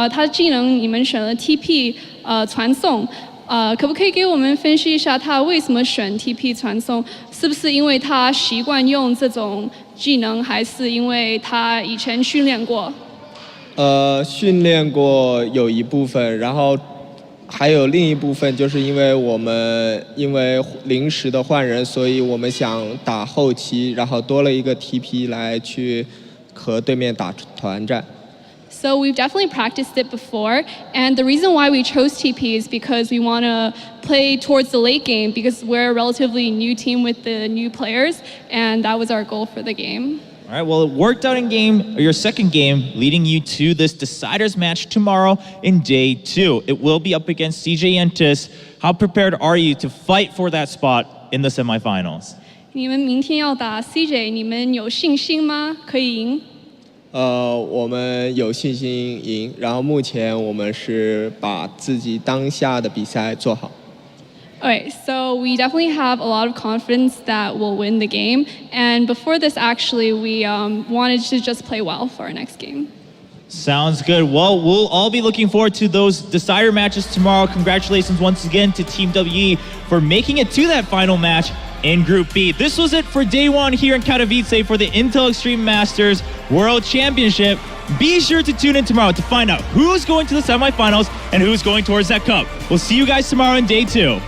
她的技能，你们选了 TP 传送。可不可以给我们分析一下他为什么选 TP 传送？是不是因为他习惯用这种技能，还是因为他以前训练过？训练过有一部分，然后还有另一部分，就是因为我们临时的换人，所以我们想打后期，然后多了一个 TP 来去和对面打团战。So we've definitely practiced it before, and the reason why we chose TP is because we want to play towards the late game because we're a relatively new team with the new players, and that was our goal for the game. All right, well, it worked out in your second game, leading you to this deciders match tomorrow in day 2. It will be up against CJ Entis. How prepared are you to fight for that spot in the semifinals? 你们明天要打 CJ， 你们有信心吗？可以赢？我们有信心赢，然后目前我们是把自己当下的比赛做好。Alright, so we definitely have a lot of confidence that we'll win the game. And before this, actually, we wanted to just play well for our next game. Sounds good. Well, we'll all be looking forward to those decider matches tomorrow. Congratulations once again to Team WE for making it to that final match in Group B. This was it for day 1 here in Katowice for the Intel Extreme Masters World Championship. Be sure to tune in tomorrow to find out who's going to the semifinals and who's going towards that cup. We'll see you guys tomorrow in day 2.